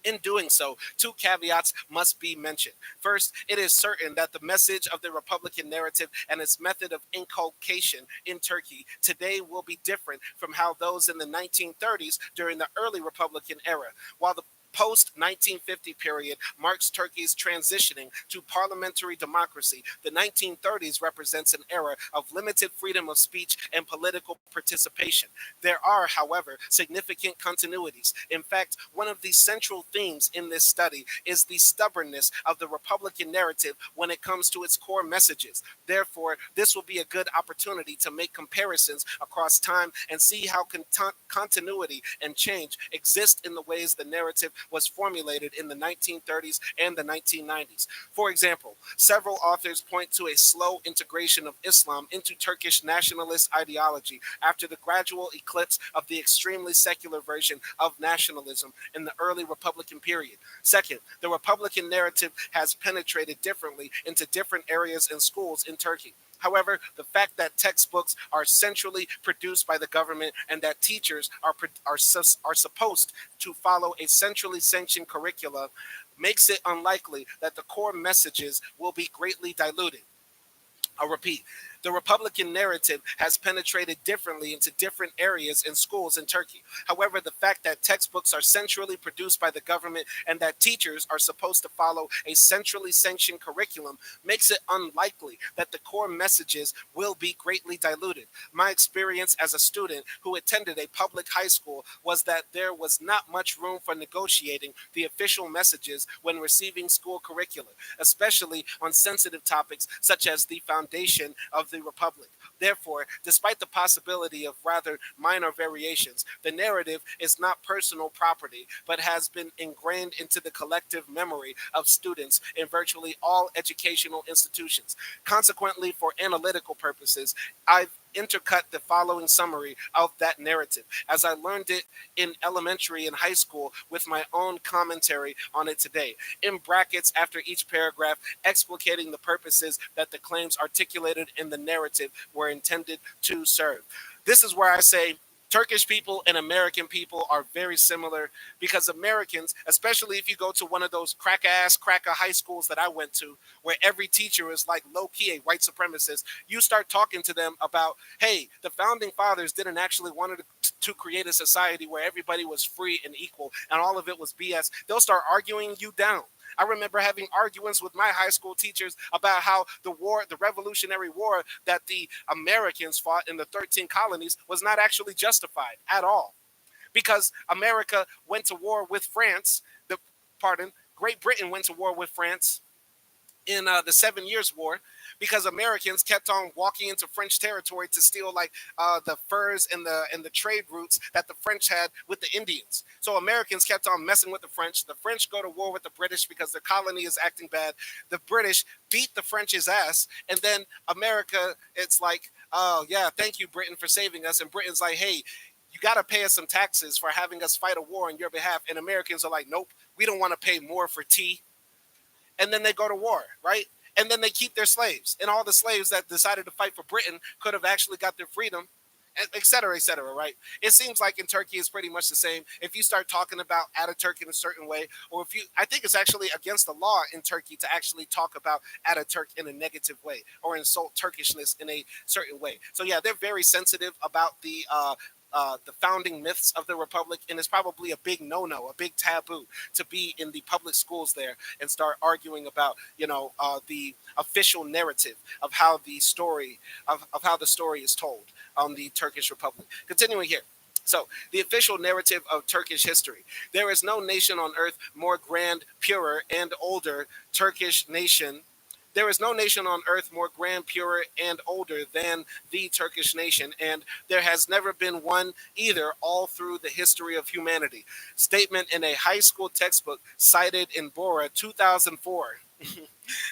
In doing so, two caveats must be mentioned. First, it is certain that the message of the Republican narrative and its method of inculcation in Turkey today will be different from how those in the 1930s during the early Republican era. While the post 1950 period marks Turkey's transitioning to parliamentary democracy, the 1930s represents an era of limited freedom of speech and political participation. There are, however, significant continuities. In fact, one of the central themes in this study is the stubbornness of the Republican narrative when it comes to its core messages. Therefore, this will be a good opportunity to make comparisons across time and see how continuity and change exist in the ways the narrative was formulated in the 1930s and the 1990s. For example, several authors point to a slow integration of Islam into Turkish nationalist ideology after the gradual eclipse of the extremely secular version of nationalism in the early Republican period. Second, the Republican narrative has penetrated differently into different areas and schools in Turkey. However, the fact that textbooks are centrally produced by the government and that teachers are supposed to follow a centrally sanctioned curriculum makes it unlikely that the core messages will be greatly diluted. I'll repeat. The Republican narrative has penetrated differently into different areas and schools in Turkey. However, the fact that textbooks are centrally produced by the government and that teachers are supposed to follow a centrally sanctioned curriculum makes it unlikely that the core messages will be greatly diluted. My experience as a student who attended a public high school was that there was not much room for negotiating the official messages when receiving school curricula, especially on sensitive topics such as the foundation of the Republic. Therefore, despite the possibility of rather minor variations, the narrative is not personal property, but has been ingrained into the collective memory of students in virtually all educational institutions. Consequently, for analytical purposes, I've intercut the following summary of that narrative as I learned it in elementary and high school with my own commentary on it today. In brackets after each paragraph, explicating the purposes that the claims articulated in the narrative were intended to serve. This is where I say Turkish people and American people are very similar because Americans, especially if you go to one of those cracker high schools that I went to, where every teacher is like low key a white supremacist, you start talking to them about, hey, the founding fathers didn't actually want to create a society where everybody was free and equal and all of it was BS. They'll start arguing you down. I remember having arguments with my high school teachers about how the Revolutionary War that the Americans fought in the 13 colonies was not actually justified at all. Because America went to war with France, Great Britain went to war with France in the 7 Years' War because Americans kept on walking into French territory to steal like the furs and the trade routes that the French had with the Indians. So Americans kept on messing with the French. The French go to war with the British because the colony is acting bad. The British beat the French's ass, and then America, it's like, oh yeah, thank you Britain for saving us. And Britain's like, hey, you got to pay us some taxes for having us fight a war on your behalf. And Americans are like, nope, we don't want to pay more for tea. And then they go to war, right? And then they keep their slaves. And all the slaves that decided to fight for Britain could have actually got their freedom, et cetera, right? It seems like in Turkey it's pretty much the same. If you start talking about Ataturk in a certain way, or if you, I think it's actually against the law in Turkey to actually talk about Ataturk in a negative way or insult Turkishness in a certain way. So yeah, they're very sensitive about the founding myths of the republic, and it's probably a big no-no, a big taboo to be in the public schools there and start arguing about, the official narrative of how the story of how the story is told on the Turkish Republic. Continuing here. So, the official narrative of Turkish history. There is no nation on earth more grand, purer, and older Turkish nation. There is no nation on earth more grand, purer, and older than the Turkish nation, and there has never been one either all through the history of humanity. Statement in a high school textbook cited in Bora 2004.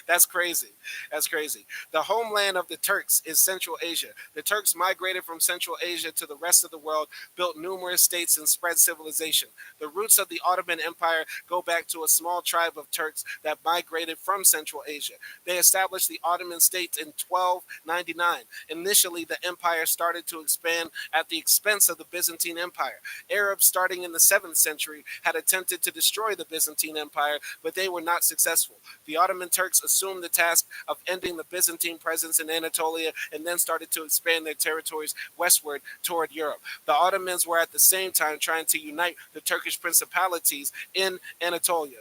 That's crazy. That's crazy. The homeland of the Turks is Central Asia. The Turks migrated from Central Asia to the rest of the world, built numerous states, and spread civilization. The roots of the Ottoman Empire go back to a small tribe of Turks that migrated from Central Asia. They established the Ottoman state in 1299. Initially, the empire started to expand at the expense of the Byzantine Empire. Arabs, starting in the 7th century, had attempted to destroy the Byzantine Empire, but they were not successful. The Ottoman Turks assumed the task of ending the Byzantine presence in Anatolia and then started to expand their territories westward toward Europe. The Ottomans were at the same time trying to unite the Turkish principalities in Anatolia.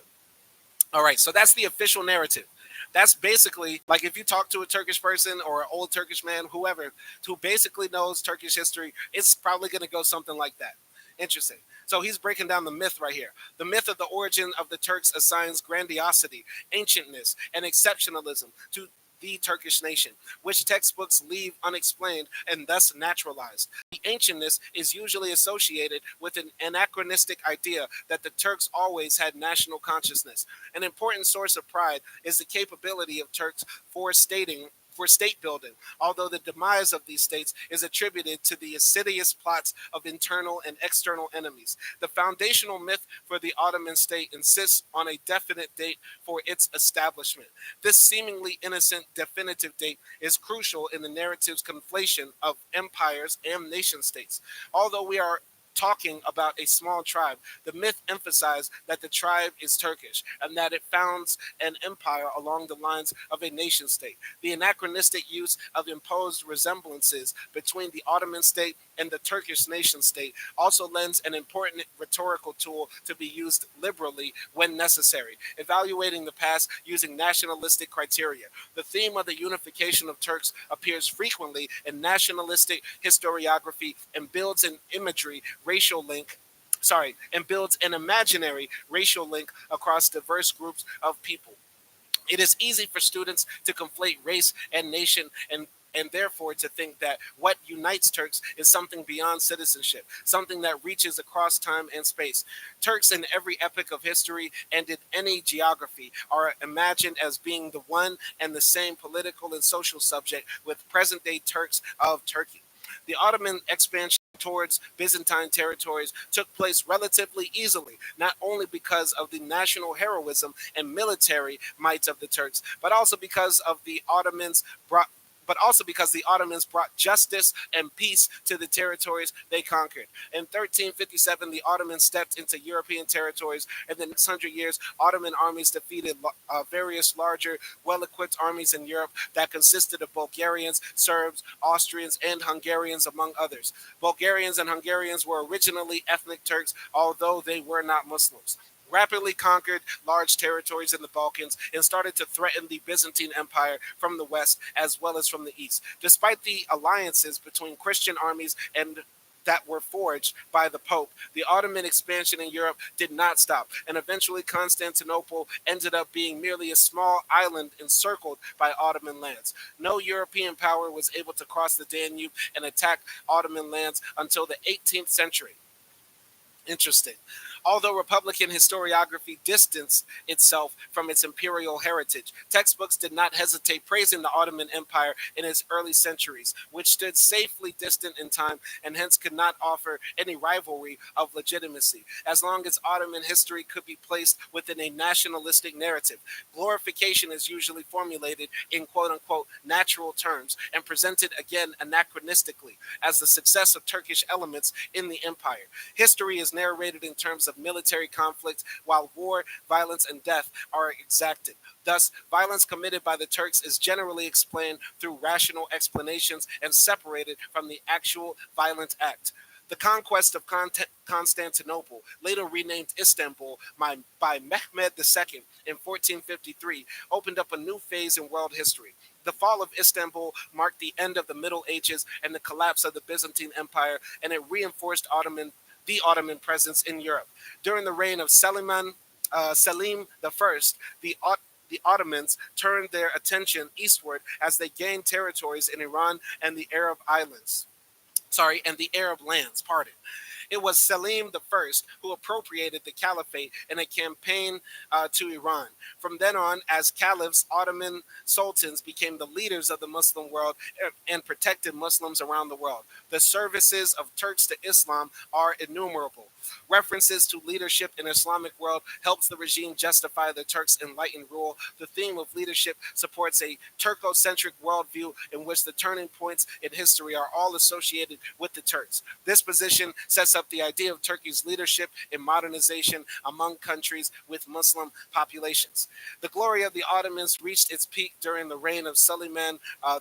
All right, so that's the official narrative. That's basically like if you talk to a Turkish person or an old Turkish man, whoever, who basically knows Turkish history, it's probably going to go something like that. Interesting. So he's breaking down the myth right here. The myth of the origin of the Turks assigns grandiosity, ancientness, and exceptionalism to the Turkish nation, which textbooks leave unexplained and thus naturalized. The ancientness is usually associated with an anachronistic idea that the Turks always had national consciousness. An important source of pride is the capability of Turks for state building, although the demise of these states is attributed to the insidious plots of internal and external enemies. The foundational myth for the Ottoman state insists on a definite date for its establishment. This seemingly innocent definitive date is crucial in the narrative's conflation of empires and nation states. Although we are talking about a small tribe, the myth emphasized that the tribe is Turkish and that it founds an empire along the lines of a nation state. The anachronistic use of imposed resemblances between the Ottoman state and the Turkish nation state also lends an important rhetorical tool to be used liberally when necessary, evaluating the past using nationalistic criteria. The theme of the unification of Turks appears frequently in nationalistic historiography and builds an imagery racial link and builds an imaginary racial link across diverse groups of people. It is easy for students to conflate race and nation and therefore to think that what unites Turks is something beyond citizenship, something that reaches across time and space. Turks in every epoch of history and in any geography are imagined as being the one and the same political and social subject with present-day Turks of Turkey. The Ottoman expansion towards Byzantine territories took place relatively easily, not only because of the national heroism and military might of the Turks, but also because the Ottomans brought justice and peace to the territories they conquered. In 1357, the Ottomans stepped into European territories. In the next 100 years, Ottoman armies defeated various larger, well-equipped armies in Europe that consisted of Bulgarians, Serbs, Austrians, and Hungarians, among others. Bulgarians and Hungarians were originally ethnic Turks, although they were not Muslims, rapidly conquered large territories in the Balkans, and started to threaten the Byzantine Empire from the west as well as from the east. Despite the alliances between Christian armies and that were forged by the Pope, the Ottoman expansion in Europe did not stop, and eventually Constantinople ended up being merely a small island encircled by Ottoman lands. No European power was able to cross the Danube and attack Ottoman lands until the 18th century. Interesting. Although Republican historiography distanced itself from its imperial heritage, textbooks did not hesitate praising the Ottoman Empire in its early centuries, which stood safely distant in time and hence could not offer any rivalry of legitimacy, as long as Ottoman history could be placed within a nationalistic narrative. Glorification is usually formulated in quote-unquote natural terms and presented again anachronistically as the success of Turkish elements in the empire. History is narrated in terms of military conflict, while war, violence, and death are exacted. Thus, violence committed by the Turks is generally explained through rational explanations and separated from the actual violent act. The conquest of Constantinople, later renamed Istanbul by Mehmed II in 1453, opened up a new phase in world history. The fall of Istanbul marked the end of the Middle Ages and the collapse of the Byzantine Empire, and it reinforced the Ottoman presence in Europe. During the reign of Selim I, the Ottomans turned their attention eastward as they gained territories in Iran and the Arab lands. Pardon. It was Selim I who appropriated the caliphate in a campaign to Iran. From then on, as caliphs, Ottoman sultans became the leaders of the Muslim world and protected Muslims around the world. The services of Turks to Islam are innumerable. References to leadership in Islamic world helps the regime justify the Turks' enlightened rule. The theme of leadership supports a Turco-centric worldview in which the turning points in history are all associated with the Turks. This position sets up the idea of Turkey's leadership in modernization among countries with Muslim populations. The glory of the Ottomans reached its peak during the reign of Suleiman I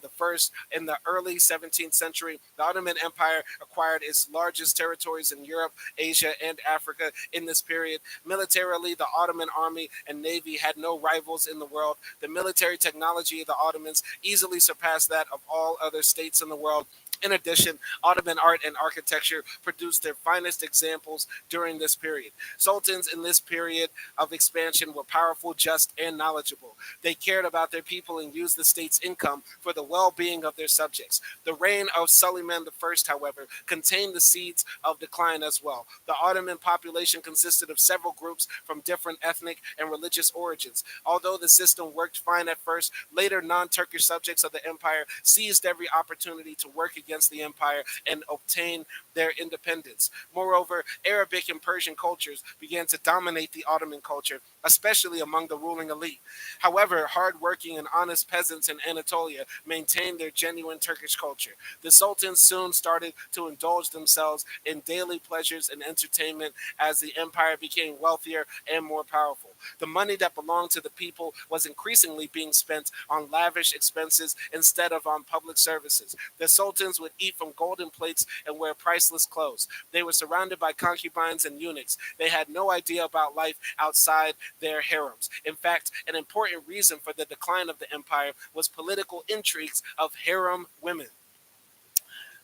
in the early 17th century. The Ottoman Empire acquired its largest territories in Europe, Asia, and Africa in this period. Militarily, the Ottoman army and navy had no rivals in the world. The military technology of the Ottomans easily surpassed that of all other states in the world. In addition, Ottoman art and architecture produced their finest examples during this period. Sultans in this period of expansion were powerful, just, and knowledgeable. They cared about their people and used the state's income for the well-being of their subjects. The reign of Suleiman I, however, contained the seeds of decline as well. The Ottoman population consisted of several groups from different ethnic and religious origins. Although the system worked fine at first, later non-Turkish subjects of the empire seized every opportunity to work against the empire and obtain their independence. Moreover, Arabic and Persian cultures began to dominate the Ottoman culture, especially among the ruling elite. However, hardworking and honest peasants in Anatolia maintained their genuine Turkish culture. The sultans soon started to indulge themselves in daily pleasures and entertainment as the empire became wealthier and more powerful. The money that belonged to the people was increasingly being spent on lavish expenses instead of on public services. The sultans would eat from golden plates and wear priceless clothes. They were surrounded by concubines and eunuchs. They had no idea about life outside their harems. In fact, an important reason for the decline of the empire was political intrigues of harem women.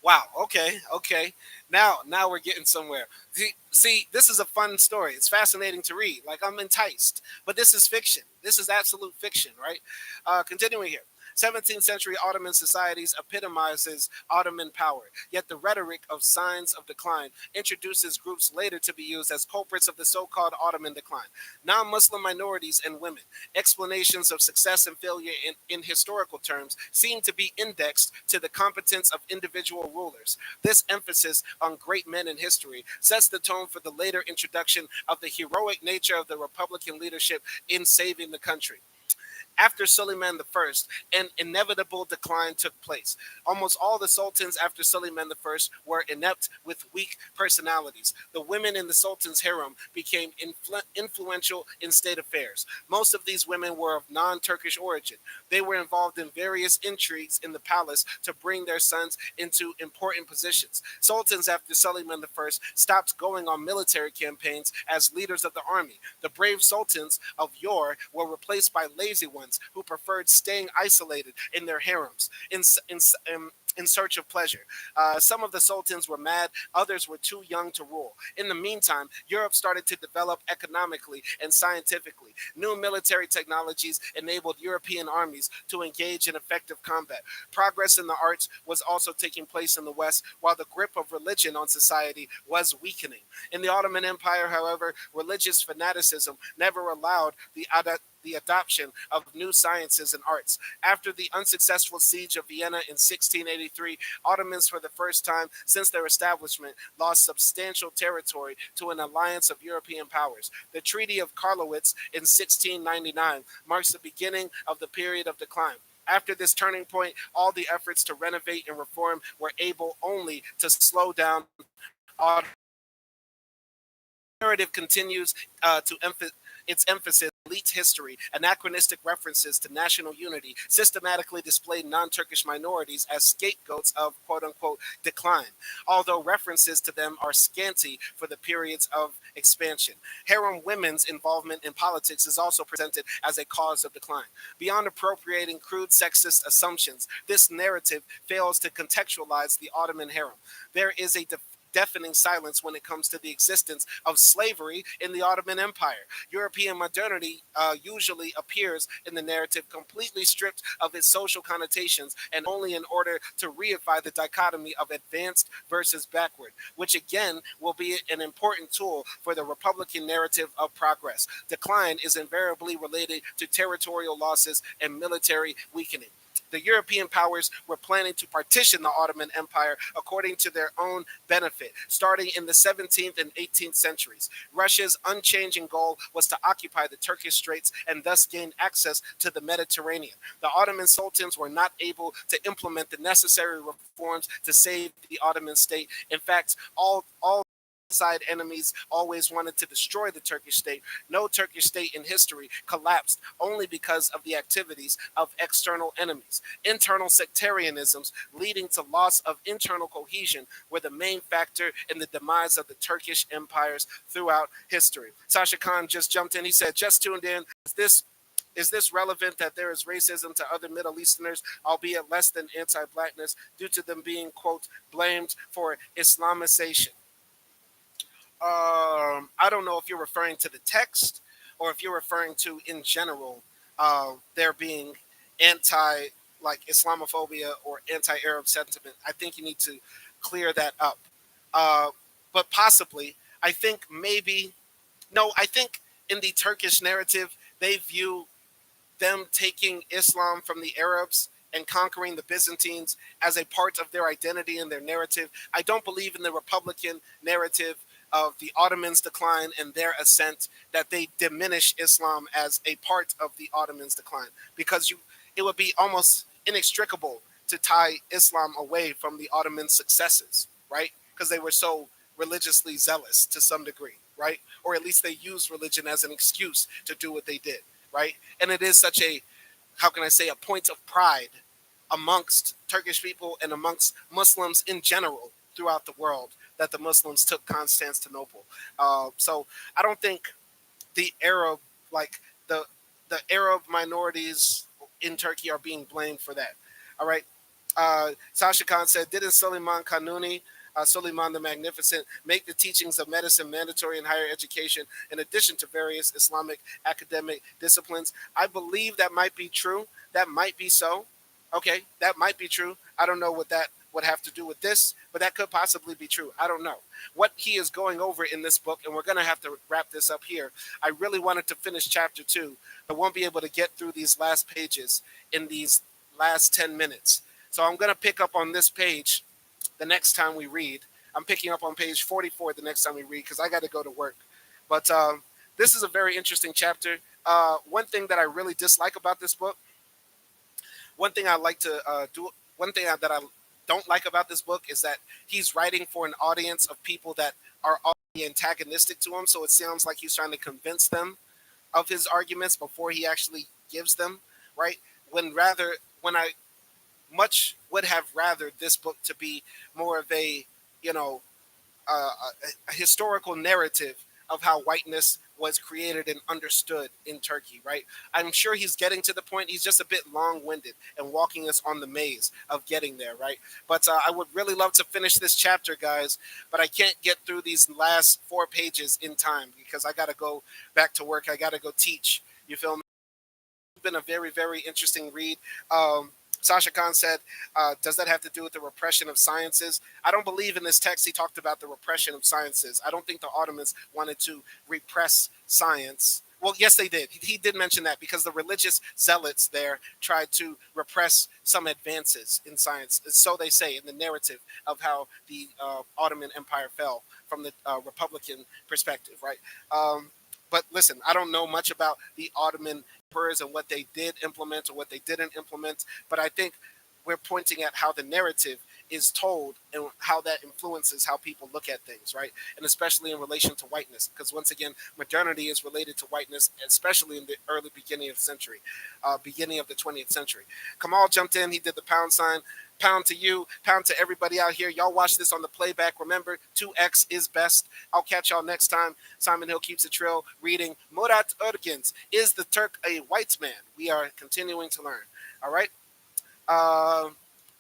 Wow. Okay. Okay. Now we're getting somewhere. See, this is a fun story. It's fascinating to read. Like I'm enticed, but this is fiction. This is absolute fiction, right? Continuing here. 17th century Ottoman societies epitomizes Ottoman power, yet the rhetoric of signs of decline introduces groups later to be used as culprits of the so-called Ottoman decline. Non-Muslim minorities and women. Explanations of success and failure in historical terms seem to be indexed to the competence of individual rulers. This emphasis on great men in history sets the tone for the later introduction of the heroic nature of the Republican leadership in saving the country. After Suleiman I, an inevitable decline took place. Almost all the sultans after Suleiman I were inept with weak personalities. The women in the sultan's harem became influential in state affairs. Most of these women were of non-Turkish origin. They were involved in various intrigues in the palace to bring their sons into important positions. Sultans after Suleiman I stopped going on military campaigns as leaders of the army. The brave sultans of yore were replaced by lazy ones who preferred staying isolated in their harems in search of pleasure. Some of the sultans were mad, others were too young to rule. In the meantime, Europe started to develop economically and scientifically. New military technologies enabled European armies to engage in effective combat. Progress in the arts was also taking place in the West, while the grip of religion on society was weakening. In the Ottoman Empire, however, religious fanaticism never allowed the adoption of new sciences and arts. After the unsuccessful siege of Vienna in 1683, Ottomans, for the first time since their establishment, lost substantial territory to an alliance of European powers. The Treaty of Karlowitz in 1699 marks the beginning of the period of decline. After this turning point, all the efforts to renovate and reform were able only to slow down Ottoman. The narrative continues to its emphasis elite history, anachronistic references to national unity, systematically displayed non-Turkish minorities as scapegoats of quote-unquote decline, although references to them are scanty for the periods of expansion. Harem women's involvement in politics is also presented as a cause of decline. Beyond appropriating crude sexist assumptions, this narrative fails to contextualize the Ottoman harem. There is a deafening silence when it comes to the existence of slavery in the Ottoman Empire. European modernity usually appears in the narrative completely stripped of its social connotations and only in order to reify the dichotomy of advanced versus backward, which again will be an important tool for the Republican narrative of progress. Decline is invariably related to territorial losses and military weakening. The European powers were planning to partition the Ottoman Empire according to their own benefit, starting in the 17th and 18th centuries. Russia's unchanging goal was to occupy the Turkish Straits and thus gain access to the Mediterranean. The Ottoman sultans were not able to implement the necessary reforms to save the Ottoman state. In fact, all side enemies always wanted to destroy the Turkish state. No Turkish state in history collapsed only because of the activities of external enemies. Internal sectarianisms leading to loss of internal cohesion were the main factor in the demise of the Turkish empires throughout history. Sasha Khan just jumped in. He said, just tuned in. Is this relevant that there is racism to other Middle Easterners, albeit less than anti-blackness, due to them being, quote, blamed for Islamization? I don't know if you're referring to the text or if you're referring to in general there being anti like Islamophobia or anti-Arab sentiment. I think you need to clear that up. Uh, but possibly, I think maybe no. I think in the Turkish narrative they view them taking Islam from the Arabs and conquering the Byzantines as a part of their identity and their narrative. I don't believe in the Republican narrative of the Ottomans' decline and their ascent that they diminish Islam as a part of the Ottomans' decline, because it would be almost inextricable to tie Islam away from the Ottoman successes, right? Because they were so religiously zealous to some degree, right? Or at least they used religion as an excuse to do what they did, right? And it is such a, how can I say, a point of pride amongst Turkish people and amongst Muslims in general throughout the world that the Muslims took Constantinople. So I don't think the Arab, like the Arab minorities in Turkey are being blamed for that. All right. Sasha Khan said, didn't Suleiman Kanuni, Suleiman the Magnificent, make the teachings of medicine mandatory in higher education in addition to various Islamic academic disciplines? I believe that might be true. That might be so. Okay, that might be true. I don't know what that would have to do with this, but that could possibly be true. I don't know. What he is going over in this book, and we're going to have to wrap this up here. I really wanted to finish chapter 2. I won't be able to get through these last pages in these last 10 minutes. So I'm going to pick up on this page the next time we read. I'm picking up on page 44 the next time we read because I got to go to work. But this is a very interesting chapter. One thing that I really dislike about this book, one thing I like to do, one thing that I don't like about this book is that he's writing for an audience of people that are already antagonistic to him. So it sounds like he's trying to convince them of his arguments before he actually gives them, right? When I much would have rather this book to be more of a, you know, a historical narrative of how whiteness was created and understood in Turkey, right? I'm sure he's getting to the point. He's just a bit long-winded and walking us on the maze of getting there, right? But I would really love to finish this chapter, guys, but I can't get through these last 4 pages in time because I got to go back to work. I got to go teach. You feel me? It's been a very, very interesting read. Sasha Khan said, does that have to do with the repression of sciences? I don't believe in this text he talked about the repression of sciences. I don't think the Ottomans wanted to repress science. Well, yes, they did. He did mention that because the religious zealots there tried to repress some advances in science. So they say in the narrative of how the Ottoman Empire fell from the Republican perspective, right? But listen, I don't know much about the Ottoman emperors and what they did implement or what they didn't implement, but I think we're pointing at how the narrative is told and how that influences how people look at things, right? And especially in relation to whiteness, because once again, modernity is related to whiteness, especially in the early beginning of the century, beginning of the 20th century. Kamal jumped in. He did the pound sign. Pound to you, pound to everybody out here. Y'all watch this on the playback. Remember, 2x is best. I'll catch y'all next time. Simon Hill keeps it trill. Reading Murat Ergens, Is the Turk a White Man? We are continuing to learn. All right. Uh,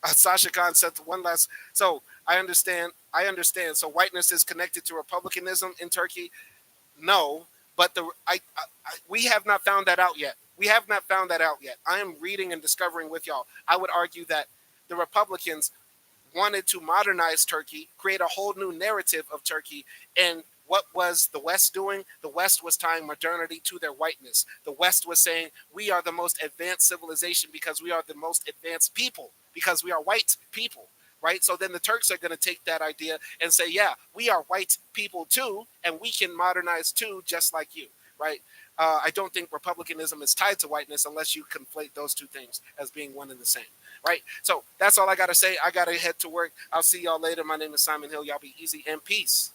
Sasha Khan said one last. So I understand. I understand. So whiteness is connected to republicanism in Turkey. No, but we have not found that out yet. We have not found that out yet. I am reading and discovering with y'all. I would argue that the Republicans wanted to modernize Turkey, create a whole new narrative of Turkey. And what was the West doing? The West was tying modernity to their whiteness. The West was saying, we are the most advanced civilization because we are the most advanced people, because we are white people. Right. So then the Turks are going to take that idea and say, yeah, we are white people too, and we can modernize too, just like you. Right. I don't think republicanism is tied to whiteness unless you conflate those two things as being one and the same. Right. So that's all I got to say. I got to head to work. I'll see y'all later. My name is Simon Hill. Y'all be easy and peace.